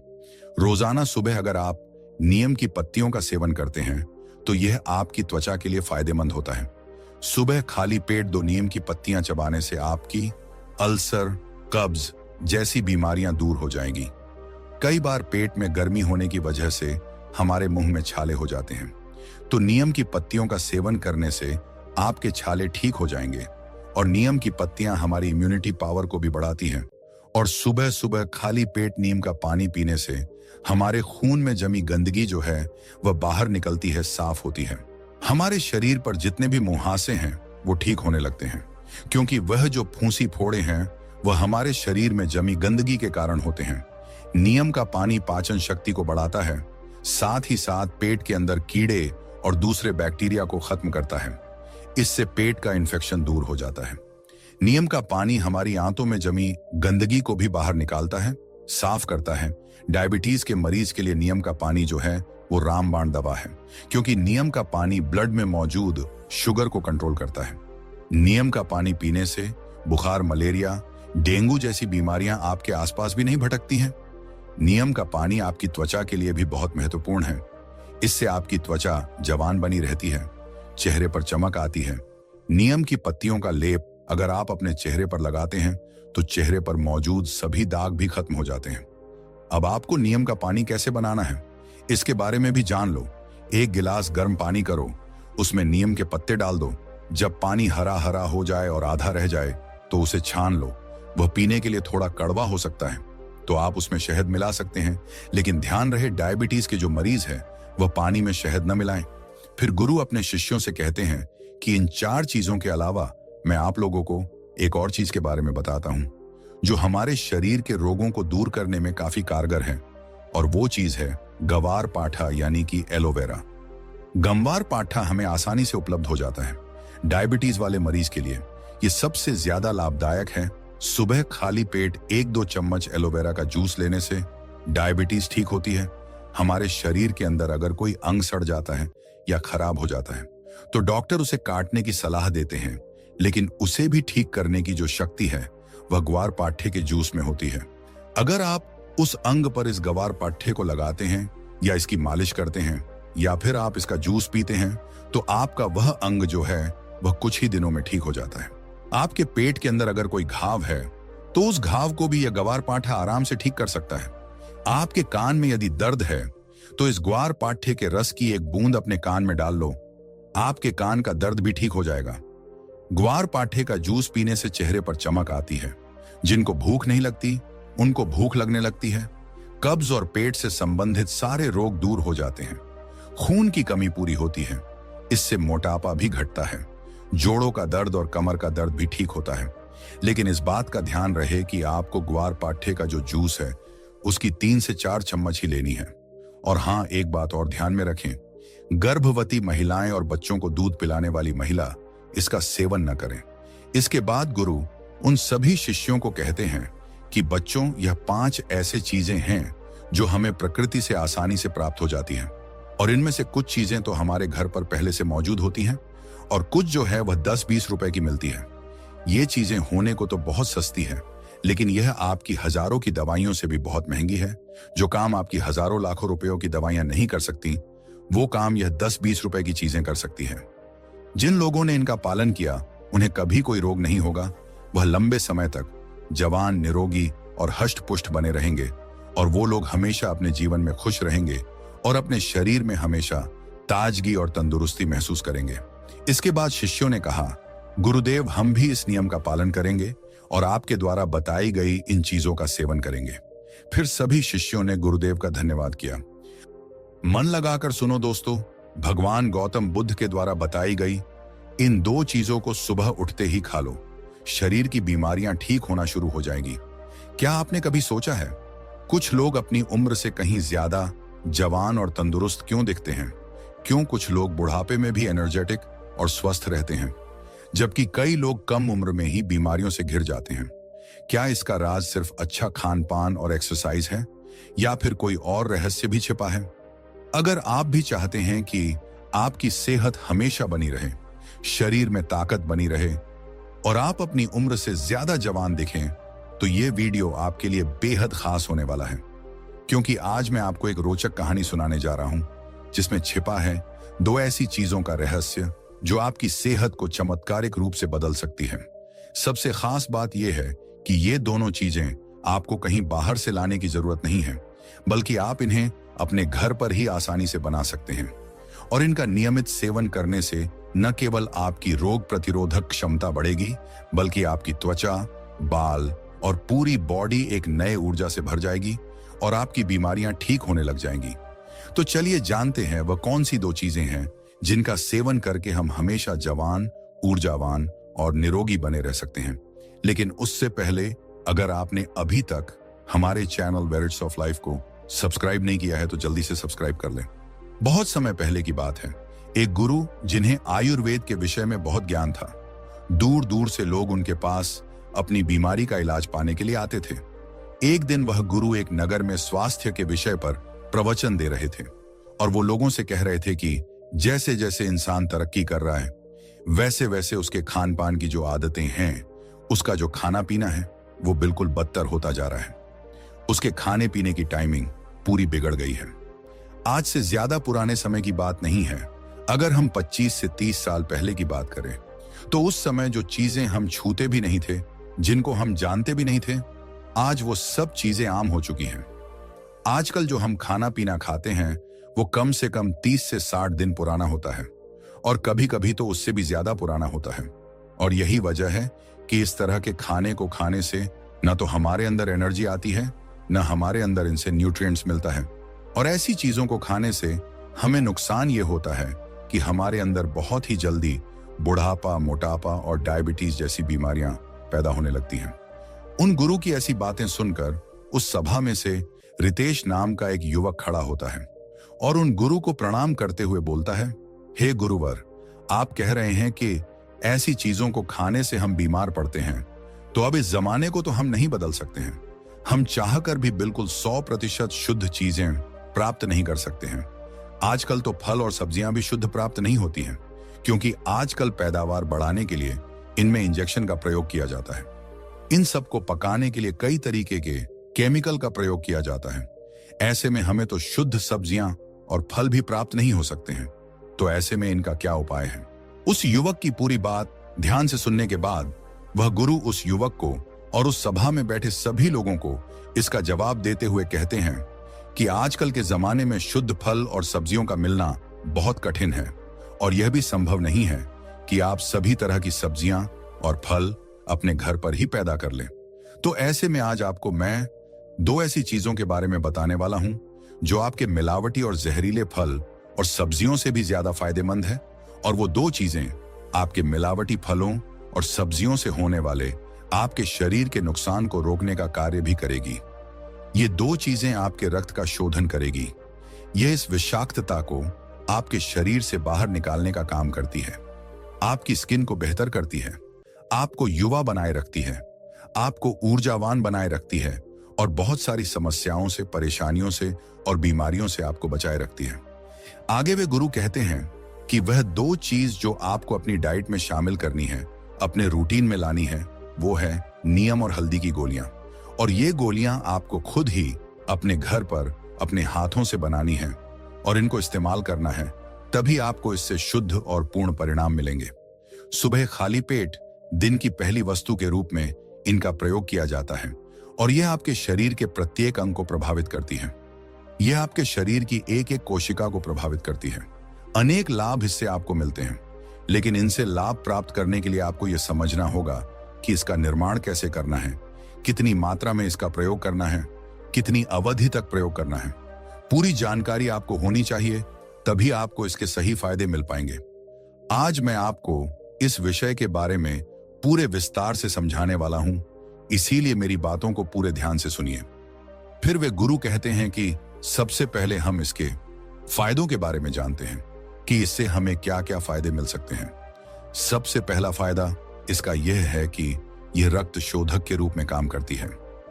रोजाना सुबह अगर आप नीम की पत्तियों का सेवन करते हैं तो यह आपकी त्वचा के लिए फायदेमंद होता है। सुबह खाली पेट 2 नीम की पत्तियां चबाने से आपकी अल्सर, कब्ज जैसी बीमारियां दूर हो जाएंगी। कई बार पेट में गर्मी होने की वजह से हमारे मुंह में छाले हो जाते हैं, तो नीम की पत्तियों का सेवन करने से आपके छाले ठीक हो जाएंगे। और नीम की पत्तियां हमारी इम्यूनिटी पावर को भी बढ़ाती हैं। और सुबह सुबह खाली पेट नीम का पानी पीने से हमारे खून में जमी गंदगी जो है वह बाहर निकलती है, साफ होती है। हमारे शरीर पर जितने भी मुहासे हैं वो ठीक होने लगते हैं, क्योंकि वह जो फूंसी फोड़े हैं वह हमारे शरीर में जमी गंदगी के कारण होते हैं। नीम का पानी पाचन शक्ति को बढ़ाता है, साथ ही साथ पेट के अंदर कीड़े और दूसरे बैक्टीरिया को खत्म करता है। इससे पेट का इन्फेक्शन दूर हो जाता है। नीम का पानी हमारी आंतों में जमी गंदगी को भी बाहर निकालता है, साफ करता है। डायबिटीज के मरीज के लिए नीम का पानी जो है वो रामबाण दवा है, क्योंकि नीम का पानी ब्लड में मौजूद शुगर को कंट्रोल करता है। नीम का पानी पीने से बुखार, मलेरिया, डेंगू जैसी बीमारियां आपके आसपास भी नहीं भटकती हैं। नीम का पानी आपकी त्वचा के लिए भी बहुत महत्वपूर्ण है। इससे आपकी त्वचा जवान बनी रहती है, चेहरे पर चमक आती है। नीम की पत्तियों का लेप अगर आप अपने चेहरे पर लगाते हैं तो चेहरे पर मौजूद सभी दाग भी खत्म हो जाते हैं। अब आपको नीम का पानी कैसे बनाना है इसके बारे में भी जान लो। 1 गिलास गर्म पानी करो, उसमें नीम के पत्ते डाल दो। जब पानी हरा हरा हो जाए और आधा रह जाए तो उसे छान लो। वह पीने के लिए थोड़ा कड़वा हो सकता है, तो आप उसमें शहद मिला सकते हैं, लेकिन ध्यान रहे डायबिटीज के जो मरीज है वह पानी में शहद न मिलाएं। फिर गुरु अपने शिष्यों से कहते हैं कि इन 4 चीजों के अलावा मैं आप लोगों को एक और चीज के बारे में बताता हूं जो हमारे शरीर के रोगों को दूर करने में काफी कारगर है, और वो चीज है गवार पाठा यानी कि एलोवेरा। गंवार पाठा हमें आसानी से उपलब्ध हो जाता है। डायबिटीज वाले मरीज के लिए ये सबसे ज्यादा लाभदायक है। सुबह खाली पेट 1-2 चम्मच एलोवेरा का जूस लेने से डायबिटीज ठीक होती है। हमारे शरीर के अंदर अगर कोई अंग सड़ जाता है या खराब हो जाता है तो डॉक्टर उसे काटने की सलाह देते हैं, लेकिन उसे भी ठीक करने की जो शक्ति है वह ग्वार पाठे के जूस में होती है। अगर आप उस अंग पर इस ग्वार पाठे को लगाते हैं या इसकी मालिश करते हैं या फिर आप इसका जूस पीते हैं तो आपका वह अंग जो है वह कुछ ही दिनों में ठीक हो जाता है। आपके पेट के अंदर अगर कोई घाव है तो उस घाव को भी यह ग्वार पाठा आराम से ठीक कर सकता है। आपके कान में यदि दर्द है तो इस ग्वार पाठे के रस की एक बूंद अपने कान में डाल लो, आपके कान का दर्द भी ठीक हो जाएगा। ग्वार पाठे का जूस पीने से चेहरे पर चमक आती है। जिनको भूख नहीं लगती उनको भूख लगने लगती है। कब्ज और पेट से संबंधित सारे रोग दूर हो जाते हैं। खून की कमी पूरी होती है। इससे मोटापा भी घटता है। जोड़ों का दर्द और कमर का दर्द भी ठीक होता है। लेकिन इस बात का ध्यान रहे कि आपको ग्वार पाठे का जो जूस है उसकी 3 से 4 चम्मच ही लेनी है। और हाँ, एक बात और ध्यान में रखें, गर्भवती महिलाएं और बच्चों को दूध पिलाने वाली महिला इसका सेवन न करें। इसके बाद गुरु उन सभी शिष्यों को कहते हैं कि बच्चों, यह 5 ऐसे चीजें हैं जो हमें प्रकृति से आसानी से प्राप्त हो जाती हैं, और इनमें से कुछ चीजें तो हमारे घर पर पहले से मौजूद होती हैं और कुछ जो है वह 10-20 रुपए की मिलती है। ये चीजें होने को तो बहुत सस्ती है, लेकिन यह आपकी हजारों की दवाइयों से भी बहुत महंगी है। जो काम आपकी हजारों लाखों रुपयों की दवाइयां नहीं कर सकती, वो काम यह 10-20 रुपए की चीजें कर सकती है। जिन लोगों ने इनका पालन किया उन्हें कभी कोई रोग नहीं होगा। वह लंबे समय तक जवान, निरोगी और हष्ट पुष्ट बने रहेंगे, और वो लोग हमेशा अपने जीवन में खुश रहेंगे और अपने शरीर में हमेशा ताजगी और तंदुरुस्ती महसूस करेंगे। इसके बाद शिष्यों ने कहा, गुरुदेव, हम भी इस नियम का पालन करेंगे और आपके द्वारा बताई गई इन चीजों का सेवन करेंगे। फिर सभी शिष्यों ने गुरुदेव का धन्यवाद किया। मन लगाकर सुनो दोस्तों, भगवान गौतम बुद्ध के द्वारा बताई गई इन 2 चीजों को सुबह उठते ही खा लो। शरीर की बीमारियां ठीक होना शुरू हो जाएगी। क्या आपने कभी सोचा है, कुछ लोग अपनी उम्र से कहीं ज्यादा जवान और तंदुरुस्त क्यों दिखते हैं? क्यों कुछ लोग बुढ़ापे में भी एनर्जेटिक और स्वस्थ रहते हैं, जबकि कई लोग कम उम्र में ही बीमारियों से घिर जाते हैं? क्या इसका राज सिर्फ अच्छा खान पान और एक्सरसाइज है, या फिर कोई और रहस्य भी छिपा है? अगर आप भी चाहते हैं कि आपकी सेहत हमेशा बनी रहे, शरीर में ताकत बनी रहे और आप अपनी उम्र से ज्यादा जवान दिखें, तो ये वीडियो आपके लिए बेहद खास होने वाला है। क्योंकि आज मैं आपको एक रोचक कहानी सुनाने जा रहा हूं, जिसमें छिपा है 2 ऐसी चीजों का रहस्य जो आपकी सेहत को चमत्कारिक रूप से बदल सकती है। सबसे खास बात यह है कि ये दोनों चीजें आपको कहीं बाहर से लाने की जरूरत नहीं है, बल्कि आप इन्हें अपने घर पर ही आसानी से बना सकते हैं। और इनका नियमित सेवन करने से न केवल आपकी रोग प्रतिरोधक क्षमता बढ़ेगी, बल्कि आपकी त्वचा, बाल और पूरी बॉडी एक नए ऊर्जा से भर जाएगी और आपकी बीमारियां ठीक होने लग जाएंगी। तो चलिए जानते हैं वह कौन सी 2 चीजें हैं जिनका सेवन करके हम हमेशा जवान, ऊर्जावान और निरोगी बने रह सकते हैं। लेकिन उससे पहले, अगर आपने अभी तक हमारे चैनल वेरिट्स ऑफ लाइफ को सब्सक्राइब नहीं किया है तो जल्दी से सब्सक्राइब कर लें। बहुत समय पहले की बात है, एक गुरु जिन्हें आयुर्वेद के विषय में बहुत ज्ञान था, दूर दूर से लोग उनके पास अपनी बीमारी का इलाज पाने के लिए आते थे। एक दिन वह गुरु एक नगर में स्वास्थ्य के विषय पर प्रवचन दे रहे थे और वो लोगों से कह रहे थे कि जैसे जैसे इंसान तरक्की कर रहा है, वैसे वैसे उसके खान पान की जो आदतें हैं, उसका जो खाना पीना है, वो बिल्कुल बदतर होता जा रहा है। उसके खाने पीने की टाइमिंग पूरी बिगड़ गई है। आज से ज्यादा पुराने समय की बात नहीं है। अगर हम 25 से 30 साल पहले की बात करें, तो उस समय जो चीजें हम छूते भी नहीं थे, जिनको हम जानते भी नहीं थे, आज वो सब चीजें आम हो चुकी हैं। आजकल जो हम खाना पीना खाते हैं, वो कम से कम 30 से 60 दिन पुराना होता है, और कभी कभी तो उससे भी ज्यादा पुराना होता है। और यही वजह है कि इस तरह के खाने को खाने से न तो हमारे अंदर एनर्जी आती है, न हमारे अंदर इनसे न्यूट्रिएंट्स मिलता है। और ऐसी चीजों को खाने से हमें नुकसान ये होता है कि हमारे अंदर बहुत ही जल्दी बुढ़ापा, मोटापा और डायबिटीज जैसी बीमारियां पैदा होने लगती हैं। उन गुरु की ऐसी बातें सुनकर उस सभा में से रितेश नाम का एक युवक खड़ा होता है और उन गुरु को प्रणाम करते हुए बोलता है, हे गुरुवर, आप कह रहे हैं कि ऐसी चीजों को खाने से हम बीमार पड़ते हैं, तो अब इस जमाने को तो हम नहीं बदल सकते हैं। हम चाहकर भी बिल्कुल 100% शुद्ध चीजें प्राप्त नहीं कर सकते हैं। आजकल तो फल और सब्जियां भी शुद्ध प्राप्त नहीं होती हैं, क्योंकि आजकल पैदावार बढ़ाने के लिए इनमें इंजेक्शन का प्रयोग किया जाता है। इन सब को पकाने के लिए कई तरीके के केमिकल का प्रयोग किया जाता है। ऐसे में हमें तो शुद्ध सब्जियां और फल भी प्राप्त नहीं हो सकते हैं। तो ऐसे में इनका क्या उपाय है? उस युवक की पूरी बात ध्यान से सुनने के बाद वह गुरु उस युवक को और उस सभा में बैठे सभी लोगों को इसका जवाब देते हुए कहते हैं कि आजकल के जमाने में शुद्ध फल और सब्जियों का मिलना बहुत कठिन है, और यह भी संभव नहीं है कि आप सभी तरह की सब्जियां और फल अपने घर पर ही पैदा कर लें। तो ऐसे में आज आपको मैं 2 ऐसी चीजों के बारे में बताने वाला हूं जो आपके मिलावटी और जहरीले फल और सब्जियों से भी ज्यादा फायदेमंद है, और वो 2 चीजें आपके मिलावटी फलों और सब्जियों से होने वाले आपके शरीर के नुकसान को रोकने का कार्य भी करेगी। ये 2 चीजें आपके रक्त का शोधन करेगी। यह इस विषाक्तता को आपके शरीर से बाहर निकालने का काम करती है, आपकी स्किन को बेहतर करती है, आपको युवा बनाए रखती है, आपको ऊर्जावान बनाए रखती है, और बहुत सारी समस्याओं से, परेशानियों से और बीमारियों से आपको बचाए रखती है। आगे वे गुरु कहते हैं कि वह दो चीज जो आपको अपनी डाइट में शामिल करनी है, अपने रूटीन में लानी है, वो है नीम और हल्दी की गोलियां। और ये गोलियां आपको खुद ही अपने घर पर अपने हाथों से बनानी है और इनको इस्तेमाल करना है, तभी आपको इससे शुद्ध और पूर्ण परिणाम मिलेंगे। सुबह खाली पेट दिन की पहली वस्तु के रूप में इनका प्रयोग किया जाता है और यह आपके शरीर के प्रत्येक अंग को प्रभावित करती है। यह आपके शरीर की एक एक कोशिका को प्रभावित करती है। अनेक लाभ इससे आपको मिलते हैं, लेकिन इनसे लाभ प्राप्त करने के लिए आपको यह समझना होगा कि इसका निर्माण कैसे करना है, कितनी मात्रा में इसका प्रयोग करना है, कितनी अवधि तक प्रयोग करना है। पूरी जानकारी आपको होनी चाहिए, तभी आपको इसके सही फायदे मिल पाएंगे। आज मैं आपको इस विषय के बारे में पूरे विस्तार से समझाने वाला हूं, इसीलिए मेरी बातों को पूरे ध्यान से सुनिए। फिर वे गुरु कहते हैं कि सबसे पहले हम इसके फायदों के बारे में जानते हैं कि इससे हमें क्या क्या फायदे मिल सकते हैं। सबसे पहला फायदा इसका यह है कि यह रक्त शोधक के रूप में काम करती है।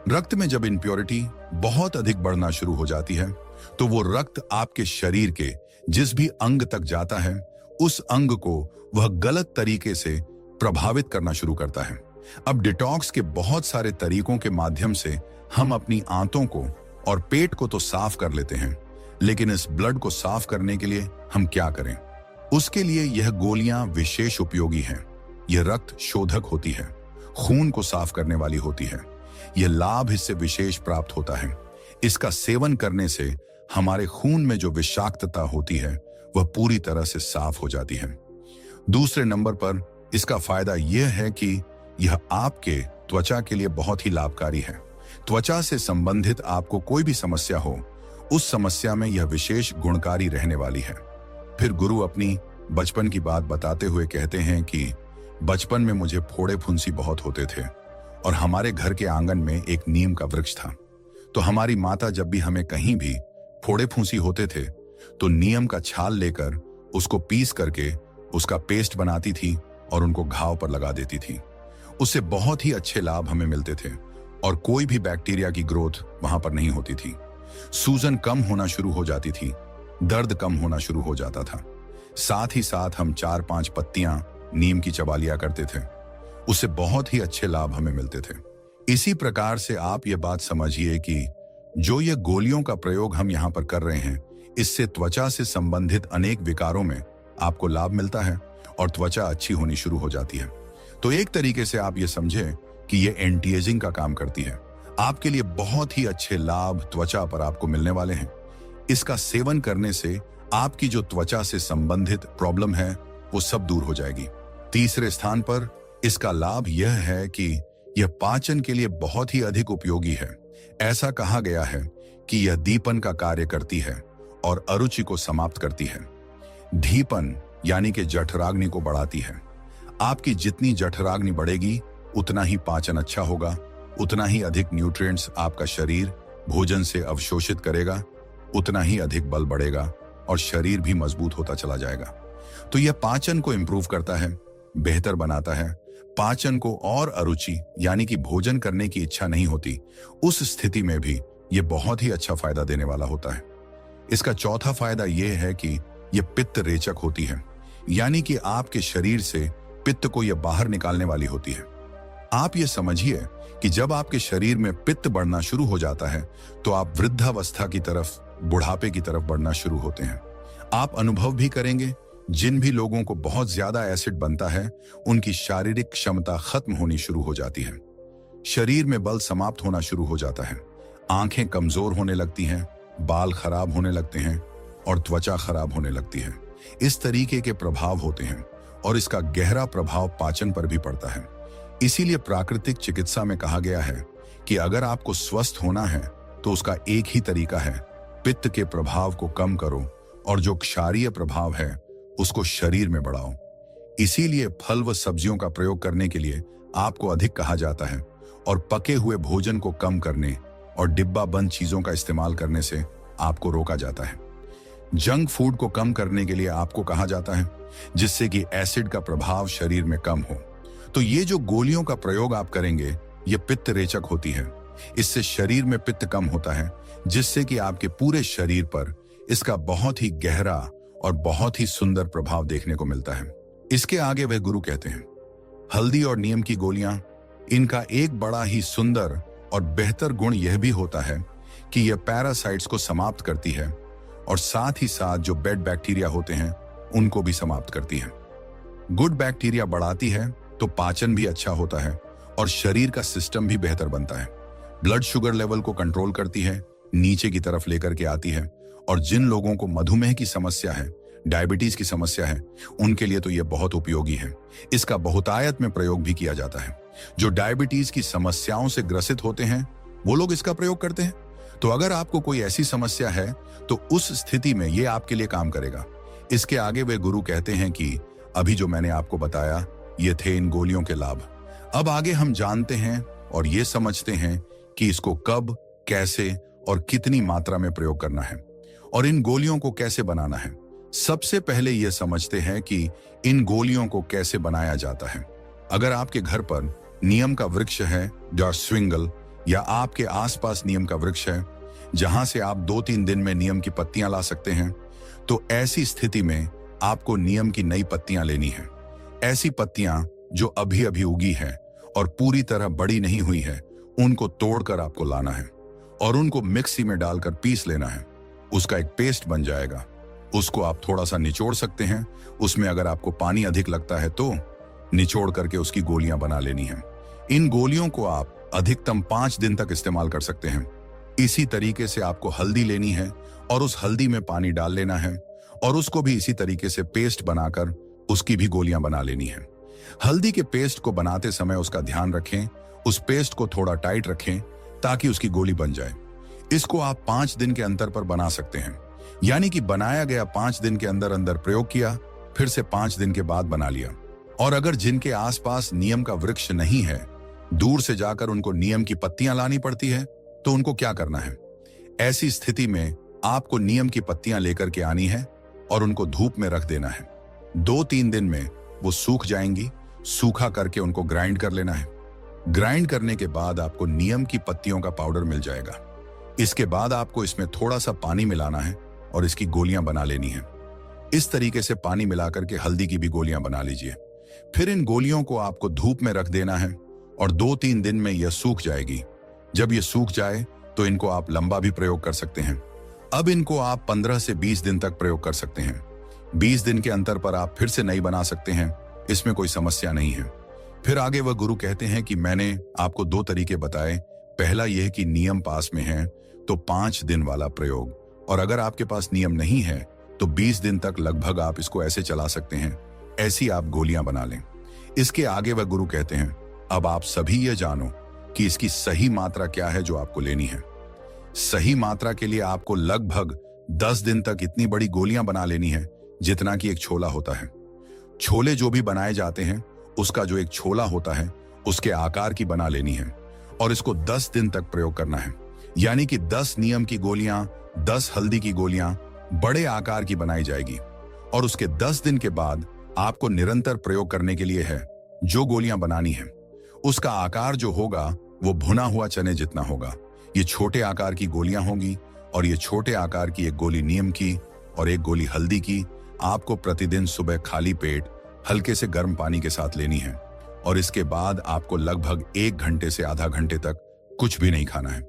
रक्त में जब इम्प्योरिटी बहुत अधिक बढ़ना शुरू हो जाती है, तो वो रक्त आपके शरीर के जिस भी अंग तक जाता है, उस अंग को वह गलत तरीके से प्रभावित करना शुरू करता है। अब डिटॉक्स के बहुत सारे तरीकों के माध्यम से हम अपनी आंतों को और पेट को तो साफ कर लेते हैं, लेकिन इस ब्लड को साफ करने के लिए हम क्या करें? उसके लिए यह गोलियां विशेष उपयोगी हैं। यह रक्त शोधक होती है, खून को साफ करने वाली होती है। यह लाभ इससे विशेष प्राप्त होता है। इसका सेवन करने से हमारे खून में जो विषाक्तता होती है वह पूरी तरह से साफ हो जाती है। दूसरे नंबर पर इसका फायदा यह है कि यह आपके त्वचा के लिए बहुत ही लाभकारी है। त्वचा से संबंधित आपको कोई भी समस्या हो, उस समस्या में यह विशेष गुणकारी रहने वाली है। फिर गुरु अपनी बचपन की बात बताते हुए कहते हैं कि बचपन में मुझे फोड़े फुंसी बहुत होते थे और हमारे घर के आंगन में एक नीम का वृक्ष था। तो हमारी माता जब भी हमें कहीं भी फोड़े फुंसी होते थे तो नीम का छाल लेकर उसको पीस करके उसका पेस्ट बनाती थी और उनको घाव पर लगा देती थी। उससे बहुत ही अच्छे लाभ हमें मिलते थे और कोई भी बैक्टीरिया की ग्रोथ वहां पर नहीं होती थी। सूजन कम होना शुरू हो जाती थी, दर्द कम होना शुरू हो जाता था। साथ ही साथ हम 4-5 पत्तियां नीम की चबा लिया करते थे। उससे बहुत ही अच्छे लाभ हमें मिलते थे। इसी प्रकार से आप ये बात समझिए कि जो ये गोलियों का प्रयोग हम यहाँ पर कर रहे हैं, इससे त्वचा से संबंधित अनेक विकारों में आपको लाभ मिलता है और त्वचा अच्छी होनी शुरू हो जाती है। तो एक तरीके से आप ये समझें कि ये एंटी एजिंग का काम करती है। आपके लिए बहुत ही अच्छे लाभ त्वचा पर आपको मिलने वाले हैं। इसका सेवन करने से आपकी जो त्वचा से संबंधित प्रॉब्लम है वो सब दूर हो जाएगी। तीसरे स्थान पर इसका लाभ यह है कि यह पाचन के लिए बहुत ही अधिक उपयोगी है। ऐसा कहा गया है कि यह दीपन का कार्य करती है और अरुचि को समाप्त करती है। दीपन यानी कि जठराग्नि को बढ़ाती है। आपकी जितनी जठराग्नि बढ़ेगी उतना ही पाचन अच्छा होगा, उतना ही अधिक न्यूट्रिएंट्स आपका शरीर भोजन से अवशोषित करेगा, उतना ही अधिक बल बढ़ेगा और शरीर भी मजबूत होता चला जाएगा। तो यह पाचन को इंप्रूव करता है, बेहतर बनाता है। पाचन को और अरुचि यानी कि भोजन करने की इच्छा नहीं होती, उस स्थिति में भी यह बहुत ही अच्छा फायदा देने वाला होता है। इसका चौथा फायदा यह है कि यह पित्त रेचक होती है, यानी कि आपके शरीर से पित्त को यह बाहर निकालने वाली होती है। आप ये समझिए कि जब आपके शरीर में पित्त बढ़ना शुरू हो जाता है तो आप वृद्धावस्था की तरफ, बुढ़ापे की तरफ बढ़ना शुरू होते हैं। आप अनुभव भी करेंगे, जिन भी लोगों को बहुत ज्यादा एसिड बनता है उनकी शारीरिक क्षमता खत्म होनी शुरू हो जाती है। शरीर में बल समाप्त होना शुरू हो जाता है, आंखें कमजोर होने लगती हैं, बाल खराब होने लगते हैं और त्वचा खराब होने लगती है। इस तरीके के प्रभाव होते हैं और इसका गहरा प्रभाव पाचन पर भी पड़ता है। इसीलिए प्राकृतिक चिकित्सा में कहा गया है कि अगर आपको स्वस्थ होना है तो उसका एक ही तरीका है, पित्त के प्रभाव को कम करो और जो क्षारीय प्रभाव है उसको शरीर में बढ़ाओ। इसीलिए फल व सब्जियों का प्रयोग करने के लिए आपको अधिक कहा जाता है और पके हुए भोजन को कम करने और डिब्बा बंद चीजों का इस्तेमाल करने से आपको रोका जाता है। जंक फूड को कम करने के लिए आपको कहा जाता है, जिससे कि एसिड का प्रभाव शरीर में कम हो। तो ये जो गोलियों का प्रयोग आप करेंगे, ये पित्त रेचक होती है। इससे शरीर में पित्त कम होता है, जिससे कि आपके पूरे शरीर पर इसका बहुत ही गहरा और बहुत ही सुंदर प्रभाव देखने को मिलता है। इसके आगे वह गुरु कहते हैं, हल्दी और नीम की गोलियां, इनका एक बड़ा ही सुंदर और बेहतर गुण यह भी होता है कि यह पैरासाइट्स को समाप्त करती है और साथ ही साथ जो बैड बैक्टीरिया होते हैं उनको भी समाप्त करती है। गुड बैक्टीरिया बढ़ाती है तो पाचन भी अच्छा होता है और शरीर का सिस्टम भी बेहतर बनता है। ब्लड शुगर लेवल को कंट्रोल करती है, नीचे की तरफ लेकर के आती है, और जिन लोगों को मधुमेह की समस्या है, डायबिटीज की समस्या है, उनके लिए तो यह बहुत उपयोगी है। इसका बहुतायत में प्रयोग भी किया जाता है। जो डायबिटीज की समस्याओं से ग्रसित होते हैं वो लोग इसका प्रयोग करते हैं। तो अगर आपको कोई ऐसी समस्या है तो उस स्थिति में यह आपके लिए काम करेगा। इसके आगे वे गुरु कहते हैं कि अभी जो मैंने आपको बताया ये थे इन गोलियों के लाभ। अब आगे हम जानते हैं और ये समझते हैं कि इसको कब, कैसे और कितनी मात्रा में प्रयोग करना है और इन गोलियों को कैसे बनाना है। सबसे पहले यह समझते हैं कि इन गोलियों को कैसे बनाया जाता है। अगर आपके घर पर नीम का वृक्ष है या स्विंगल, या आपके आसपास नीम का वृक्ष है जहां से आप 2-3 दिन में नीम की पत्तियां ला सकते हैं, तो ऐसी स्थिति में आपको नीम की नई पत्तियां लेनी है। ऐसी पत्तियां जो अभी अभी उगी है और पूरी तरह बड़ी नहीं हुई है, उनको तोड़कर आपको लाना है और उनको मिक्सी में डालकर पीस लेना है। उसका एक पेस्ट बन जाएगा। उसको आप थोड़ा सा निचोड़ सकते हैं। उसमें अगर आपको पानी अधिक लगता है तो निचोड़ करके उसकी गोलियां बना लेनी है। इन गोलियों को आप अधिकतम 5 दिन तक इस्तेमाल कर सकते हैं। इसी तरीके से आपको हल्दी लेनी है और उस हल्दी में पानी डाल लेना है और उसको भी इसी तरीके से पेस्ट बनाकर उसकी भी गोलियां बना लेनी है। हल्दी के पेस्ट को बनाते समय उसका ध्यान रखें, उस पेस्ट को थोड़ा टाइट रखें ताकि उसकी गोली बन जाए। इसको आप 5 दिन के अंतर पर बना सकते हैं, यानी कि बनाया गया 5 दिन के अंदर अंदर प्रयोग किया, फिर से 5 दिन के बाद बना लिया। और अगर जिनके आसपास नीम का वृक्ष नहीं है, दूर से जाकर उनको नीम की पत्तियां लानी पड़ती है, तो उनको क्या करना है? ऐसी स्थिति में आपको नीम की पत्तियां लेकर के आनी है और उनको धूप में रख देना है। 2-3 दिन में वो सूख जाएंगी। सूखा करके उनको ग्राइंड कर लेना है। ग्राइंड करने के बाद आपको नीम की पत्तियों का पाउडर मिल जाएगा। इसके बाद आपको इसमें थोड़ा सा पानी मिलाना है और इसकी गोलियां बना लेनी है। इस तरीके से पानी मिलाकर के हल्दी की भी गोलियां बना लीजिए। फिर इन गोलियों को आपको धूप में रख देना है और 2-3 दिन में यह सूख जाएगी। जब यह सूख जाए तो इनको आप लंबा भी प्रयोग कर सकते हैं। अब इनको आप 15 से 20 दिन तक प्रयोग कर सकते हैं। 20 दिन के अंतर पर आप फिर से नई बना सकते हैं, इसमें कोई समस्या नहीं है। फिर आगे वह गुरु कहते हैं कि मैंने आपको 2 तरीके बताए। पहला यह कि नियम पास में है तो 5 दिन वाला प्रयोग, और अगर आपके पास नियम नहीं है तो 20 दिन तक लगभग आप इसको ऐसे चला सकते हैं। ऐसी आप गोलियां बना लें। इसके आगे वह गुरु कहते हैं, अब आप सभी ये जानो कि इसकी सही मात्रा क्या है जो आपको लेनी है। सही मात्रा के लिए आपको लगभग 10 दिन तक इतनी बड़ी गोलियां बना लेनी है जितना कि एक छोला होता है। छोले जो भी बनाए जाते हैं उसका जो एक छोला होता है उसके आकार की बना लेनी है और इसको 10 दिन तक प्रयोग करना है। यानी कि 10 नीम की गोलियां, 10 हल्दी की गोलियां बड़े आकार की बनाई जाएगी और उसके 10 दिन के बाद आपको निरंतर प्रयोग करने के लिए है जो गोलियां बनानी है उसका आकार जो होगा वो भुना हुआ चने जितना होगा। ये छोटे आकार की गोलियां होंगी और ये छोटे आकार की एक गोली नीम की और एक गोली हल्दी की आपको प्रतिदिन सुबह खाली पेट हल्के से गर्म पानी के साथ लेनी है और इसके बाद आपको लगभग 1 घंटे से आधा घंटे तक कुछ भी नहीं खाना है।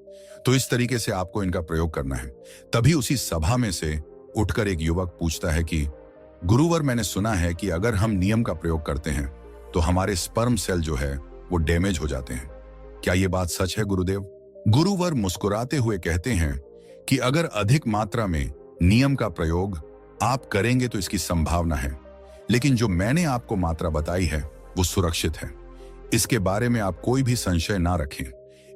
तो इस तरीके से आपको इनका प्रयोग करना है। तभी उसी सभा में से उठकर एक युवक पूछता है कि गुरुवर, मैंने सुना है कि अगर हम नियम का प्रयोग करते हैं तो हमारे स्पर्म सेल जो है वो डैमेज हो जाते हैं। क्या ये बात सच है गुरुदेव? गुरुवर मुस्कुराते हुए कहते हैं कि अगर अधिक मात्रा में नियम का प्रयोग आप करेंगे तो इसकी संभावना है, लेकिन जो मैंने आपको मात्रा बताई है वो सुरक्षित है। इसके बारे में आप कोई भी संशय ना रखें।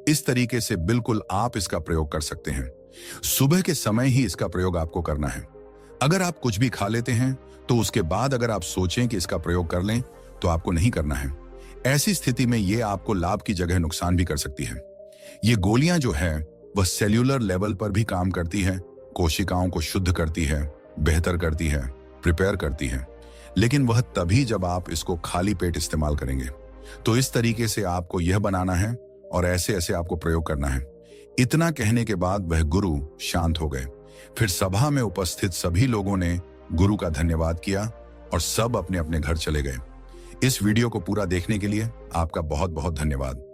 इस तरीके से बिल्कुल आप इसका प्रयोग कर सकते हैं। सुबह के समय ही इसका प्रयोग आपको करना है। अगर आप कुछ भी खा लेते हैं तो उसके बाद अगर आप सोचें कि इसका प्रयोग कर लें तो आपको नहीं करना है। ऐसी स्थिति में यह आपको लाभ की जगह नुकसान भी कर सकती है। ये गोलियां जो है वह सेल्यूलर लेवल पर भी काम करती है, कोशिकाओं को शुद्ध करती है, बेहतर करती है, प्रिपेयर करती है, लेकिन वह तभी जब आप इसको खाली पेट इस्तेमाल करेंगे। तो इस तरीके से आपको यह बनाना है और ऐसे ऐसे आपको प्रयोग करना है। इतना कहने के बाद वह गुरु शांत हो गए। फिर सभा में उपस्थित सभी लोगों ने गुरु का धन्यवाद किया और सब अपने अपने घर चले गए। इस वीडियो को पूरा देखने के लिए आपका बहुत बहुत धन्यवाद।